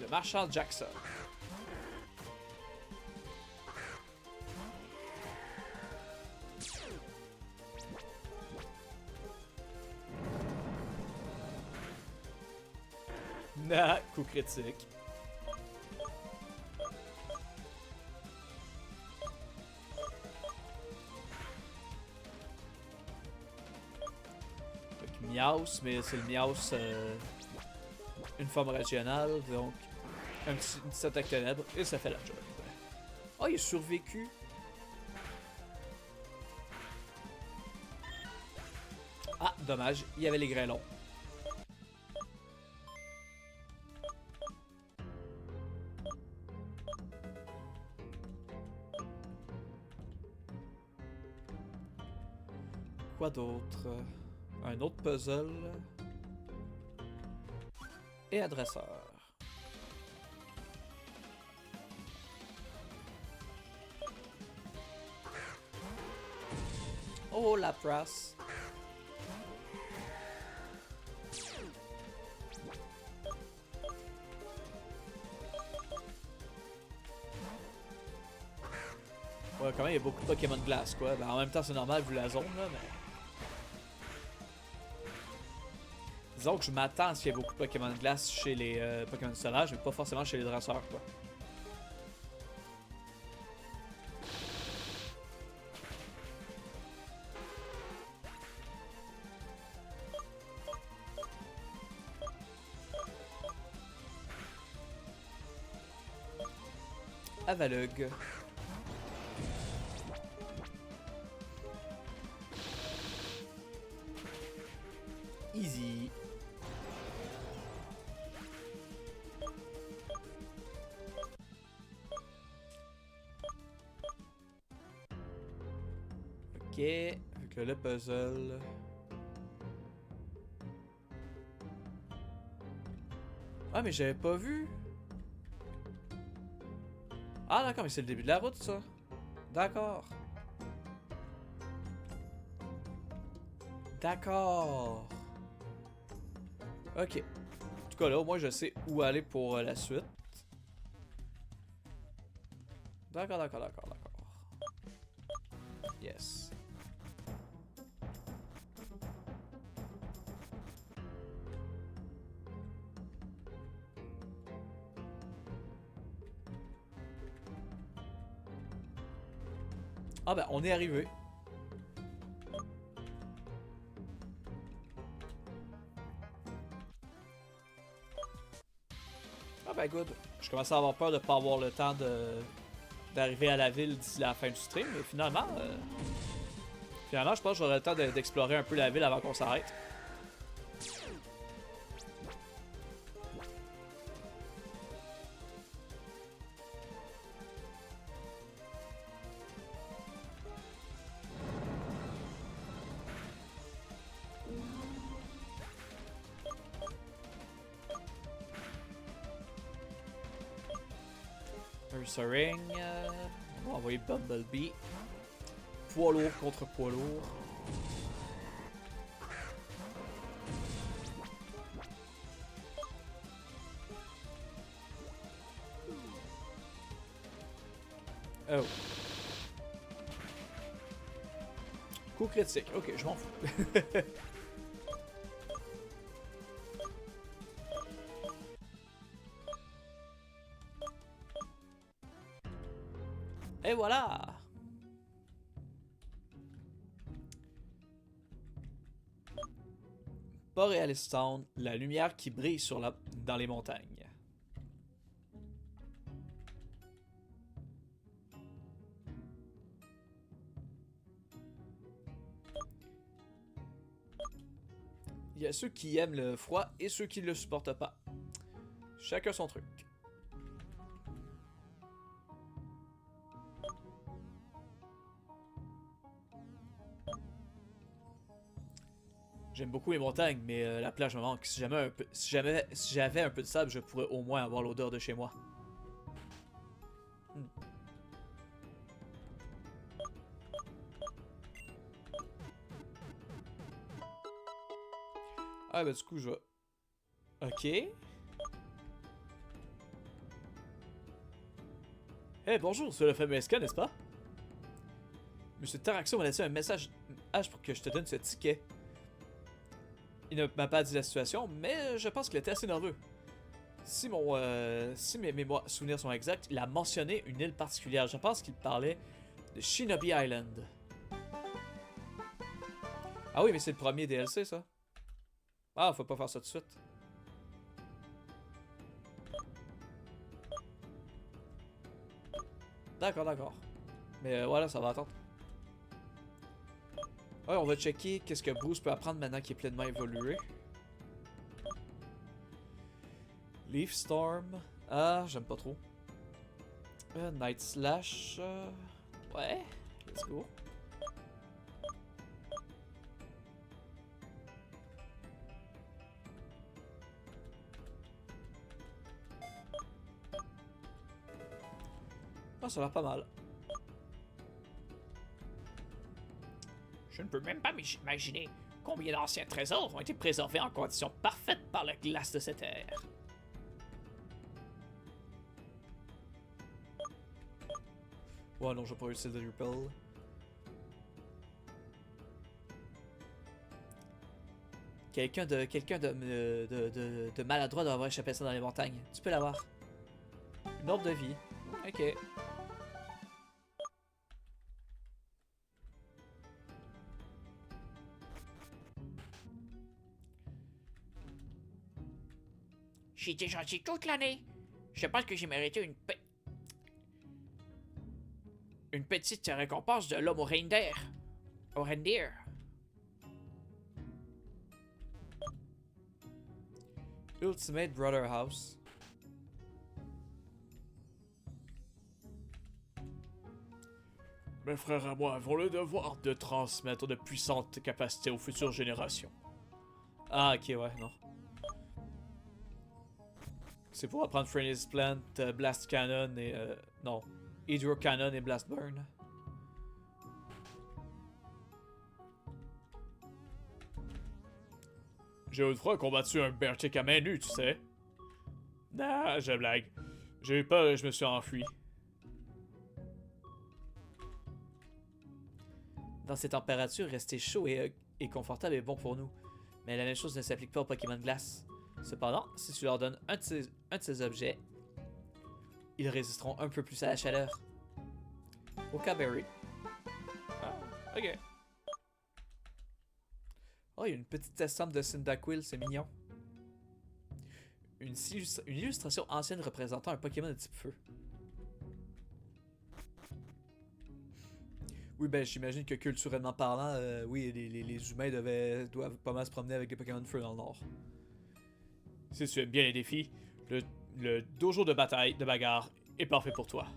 Le marchand Jackson. Nah, coup critique. Avec Miaus, mais c'est le Miaus une forme régionale, donc une petite attaque ténèbres et ça fait la job. Oh, il a survécu. Ah, dommage, il y avait les grêlons. Quoi d'autre? Un autre puzzle. Et adresseur. Oh, la prasse. Ouais, quand même, il y a beaucoup de Pokémon de glace, quoi. Ben, en même temps, c'est normal vu la zone, là, mais... Disons que je m'attends à ce qu'il y ait beaucoup de Pokémon de glace chez les Pokémon sauvages, mais pas forcément chez les dresseurs, quoi. Avalug. Easy. Ok, avec le puzzle. Ah, mais j'avais pas vu. Ah, d'accord, mais c'est le début de la route, ça. D'accord. D'accord. Ok. En tout cas, là, au moins, je sais où aller pour la suite. D'accord, d'accord, d'accord, d'accord. Yes. Ah ben, on est arrivé. Ah ben, good. Je commençais à avoir peur de pas avoir le temps d'arriver à la ville d'ici la fin du stream, mais finalement, je pense que j'aurai le temps d'explorer un peu la ville avant qu'on s'arrête. Ursaring, on va envoyer Bumblebee. Poids lourd contre poids lourd. Oh. Coup critique, ok, je m'en fous. Et voilà! Borealis Town, la lumière qui brille dans les montagnes. Il y a ceux qui aiment le froid et ceux qui ne le supportent pas. Chacun son truc. J'aime beaucoup les montagnes, mais la plage me manque. Si j'avais un peu de sable, je pourrais au moins avoir l'odeur de chez moi. Ah bah du coup je vais... Ok. Eh bonjour, c'est le fameux SK, n'est-ce pas? Monsieur Taraxo m'a laissé un message pour que je te donne ce ticket. Il ne m'a pas dit la situation, mais je pense qu'il était assez nerveux. Si mes souvenirs sont exacts, il a mentionné une île particulière. Je pense qu'il parlait de Shinobi Island. Ah oui, mais c'est le premier DLC, ça. Ah, faut pas faire ça tout de suite. D'accord, d'accord. Mais voilà, ça va attendre. Ouais, on va checker qu'est-ce que Bruce peut apprendre maintenant qu'il est pleinement évolué. Leaf Storm. Ah, j'aime pas trop. Night Slash. Ouais, let's go. Ah, ça a l'air pas mal. Je ne peux même pas m'imaginer combien d'anciens trésors ont été préservés en conditions parfaites par la glace de cette ère. Ouais, non, je vais pas utiliser de Repel. Quelqu'un de maladroit doit avoir échappé ça dans les montagnes. Tu peux l'avoir. Une ordre de vie. Ok. J'ai été gentil toute l'année. Je pense que j'ai mérité une petite récompense de l'homme au reindeer. Au reindeer. Ultimate Brother House. Mes frères et moi avons le devoir de transmettre de puissantes capacités aux futures générations. Ah, ok, ouais, non. C'est pour apprendre Furnace Plant, Blast Cannon et... non. Hydro Cannon et Blast Burn. J'ai autrefois combattu un Bertic à main nue, tu sais. Nah, je blague. J'ai eu peur et je me suis enfui. Dans ces températures, rester chaud et confortable est bon pour nous. Mais la même chose ne s'applique pas aux Pokémon de glace. Cependant, si tu leur donnes un de ces objets, ils résisteront un peu plus à la chaleur. Okaberry. Ah, ok. Oh, il y a une petite estampe de Cyndaquil, c'est mignon. Une illustration ancienne représentant un Pokémon de type feu. Oui, ben j'imagine que culturellement parlant, oui, les humains doivent pas mal se promener avec des Pokémon de feu dans le Nord. Si tu aimes bien les défis, le dojo de bataille, de bagarre, est parfait pour toi.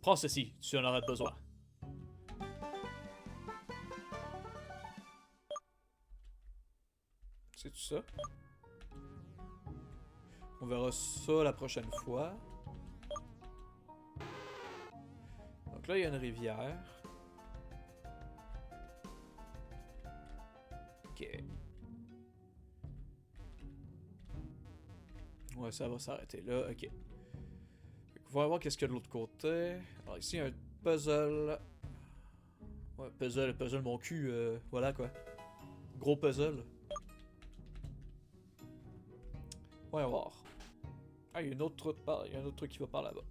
Prends ceci, tu en auras besoin. C'est tout ça? On verra ça la prochaine fois. Donc là, il y a une rivière. Ok. Ouais, ça va s'arrêter là. Ok. On va voir qu'est-ce qu'il y a de l'autre côté. Alors ici, il y a un puzzle. Ouais, puzzle mon cul. Voilà quoi. Gros puzzle. On va voir. Ah, il y a une autre route il y a un autre truc qui va par là-bas.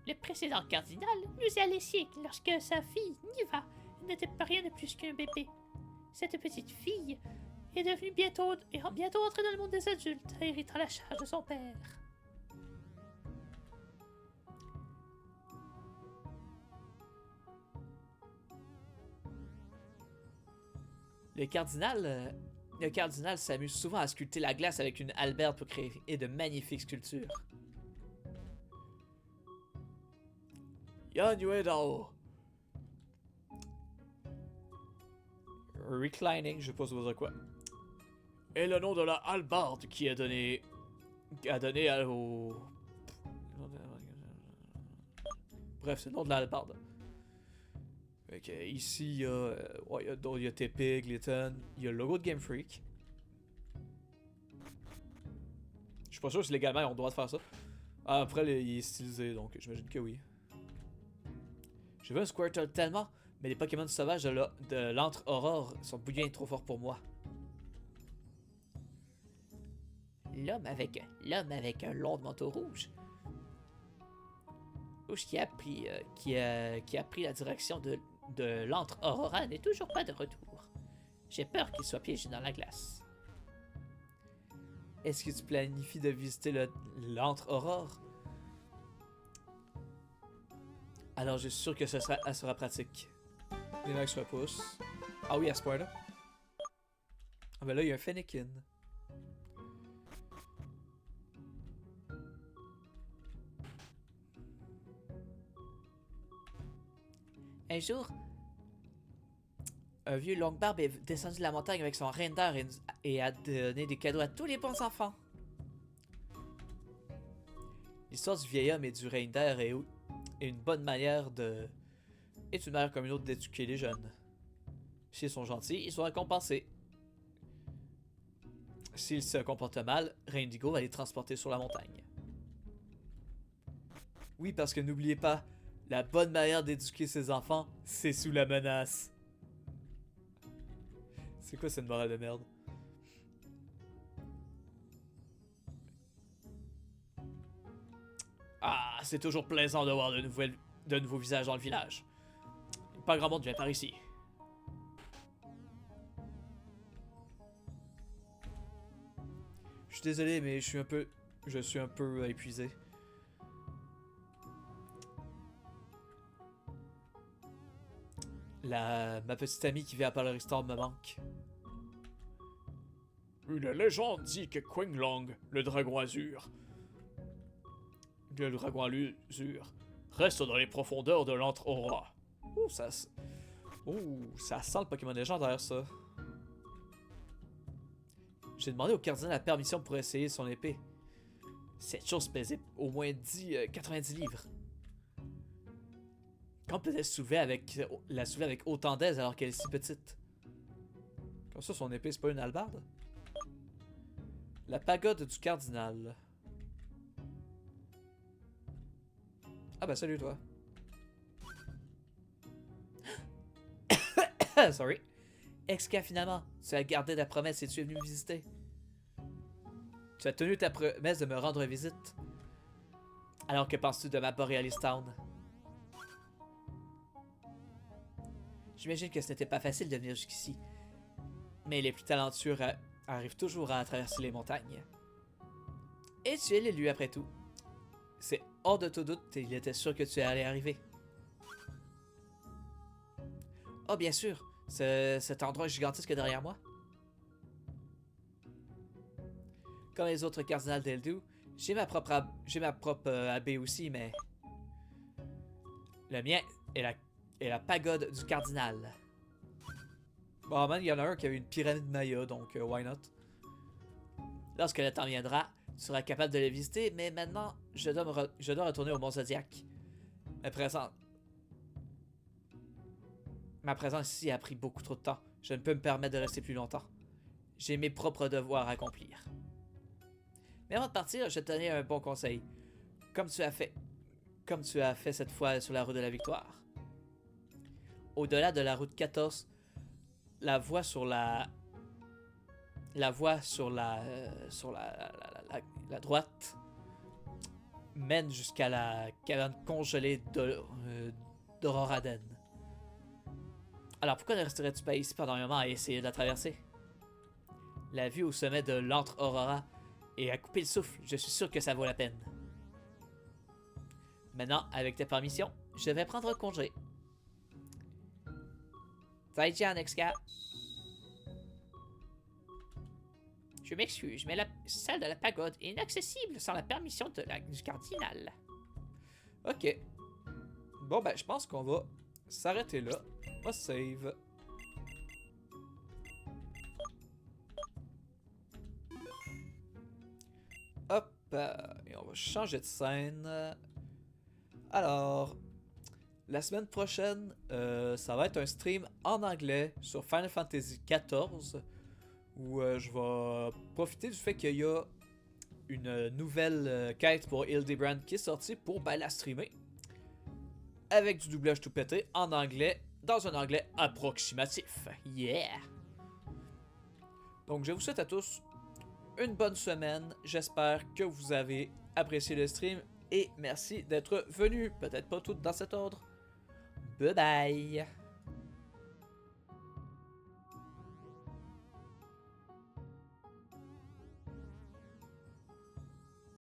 Le précédent cardinal nous a laissé lorsque sa fille, Niva, n'était pas rien de plus qu'un bébé. Cette petite fille est devenue bientôt entrée dans le monde des adultes, héritant la charge de son père. Le cardinal s'amuse souvent à sculpter la glace avec une halberde pour créer de magnifiques sculptures. Yan Yue Dao. Reclining, je sais pas ça veut dire quoi. Et le nom de la hallebarde qui a donné au... Bref, c'est le nom de la hallebarde. Ok, ici, il y a... ouais, il y a TP, Glitton, il y a le logo de Game Freak. Je suis pas sûr si légalement ils ont le droit de faire ça. Ah, après, il est stylisé, donc j'imagine que oui. Je veux un Squirtle tellement, mais les Pokémon sauvages de l'Antre-Aurore sont bien trop forts pour moi. L'homme avec un long manteau rouge. Rouge qui a pris la direction de l'Antre-Aurora n'est toujours pas de retour. J'ai peur qu'il soit piégé dans la glace. Est-ce que tu planifies de visiter l'Antre-Aurore? Alors, je suis sûr que elle sera pratique. Les mecs se repoussent. Ah oui, à ce point-là. Ah ben là, il y a un Fennekin. Un jour, un vieux Longbarbe est descendu de la montagne avec son reindeer et a donné des cadeaux à tous les bons enfants. L'histoire du vieil homme et du reindeer est une bonne manière comme une autre d'éduquer les jeunes. S'ils sont gentils, ils sont récompensés. S'ils se comportent mal, Reindigo va les transporter sur la montagne. Oui, parce que n'oubliez pas, la bonne manière d'éduquer ses enfants, c'est sous la menace. C'est quoi cette morale de merde? Ah, c'est toujours plaisant de voir de nouveaux visages dans le village. Pas grand monde vient par ici. Je suis désolé, mais je suis un peu épuisé. Ma petite amie qui vient à Polaristorm me manque. Une légende dit que Qinglong, le dragon azur, reste dans les profondeurs de l'Antre-Aurora. Oh, ça sent le Pokémon légendaire, ça. J'ai demandé au cardinal la permission pour essayer son épée. Cette chose pesait au moins 90 livres. Quand peut-elle la soulever avec autant d'aise alors qu'elle est si petite? Comme ça, son épée, c'est pas une hallebarde? La pagode du cardinal. Ah bah salut toi. Sorry. Exca, finalement, tu as gardé ta promesse et tu es venu me visiter. Tu as tenu ta promesse de me rendre visite. Alors que penses-tu de ma Borealis Town? J'imagine que ce n'était pas facile de venir jusqu'ici. Mais les plus talentueux arrivent toujours à traverser les montagnes. Et tu es l'élu après tout. C'est hors de tout doute, il était sûr que tu allais arriver. Oh bien sûr, cet endroit gigantesque derrière moi. Comme les autres cardinals d'Eldu, j'ai ma propre abbé aussi, mais... Le mien est la pagode du cardinal. Bon, man, il y en a un qui avait une pyramide Maya, donc why not? Lorsque le temps viendra, tu seras capable de le visiter, mais maintenant, je dois retourner au Mont Zodiac. Ma présence ici a pris beaucoup trop de temps. Je ne peux me permettre de rester plus longtemps. J'ai mes propres devoirs à accomplir. Mais avant de partir, je te donnais un bon conseil. Comme tu as fait cette fois sur la route de la victoire. Au-delà de la route 14, la voie sur la droite mène jusqu'à la caverne congelée d'Auroraden. Alors pourquoi ne resterais-tu pas ici pendant un moment à essayer de la traverser? La vue au sommet de l'Antre-Aurora et à couper le souffle, je suis sûr que ça vaut la peine. Maintenant, avec ta permission, je vais prendre congé. Zaijian, Exca. Je m'excuse, mais la salle de la pagode est inaccessible sans la permission du cardinal. Ok. Bon, ben, je pense qu'on va s'arrêter là. On va save. Hop, et on va changer de scène. Alors, la semaine prochaine, ça va être un stream en anglais sur Final Fantasy XIV, où je vais profiter du fait qu'il y a une nouvelle quête pour Hildebrand qui est sortie pour la streamer. Avec du doublage tout pété en anglais, dans un anglais approximatif. Yeah! Donc je vous souhaite à tous une bonne semaine. J'espère que vous avez apprécié le stream et merci d'être venus. Peut-être pas toutes dans cet ordre. Bye bye!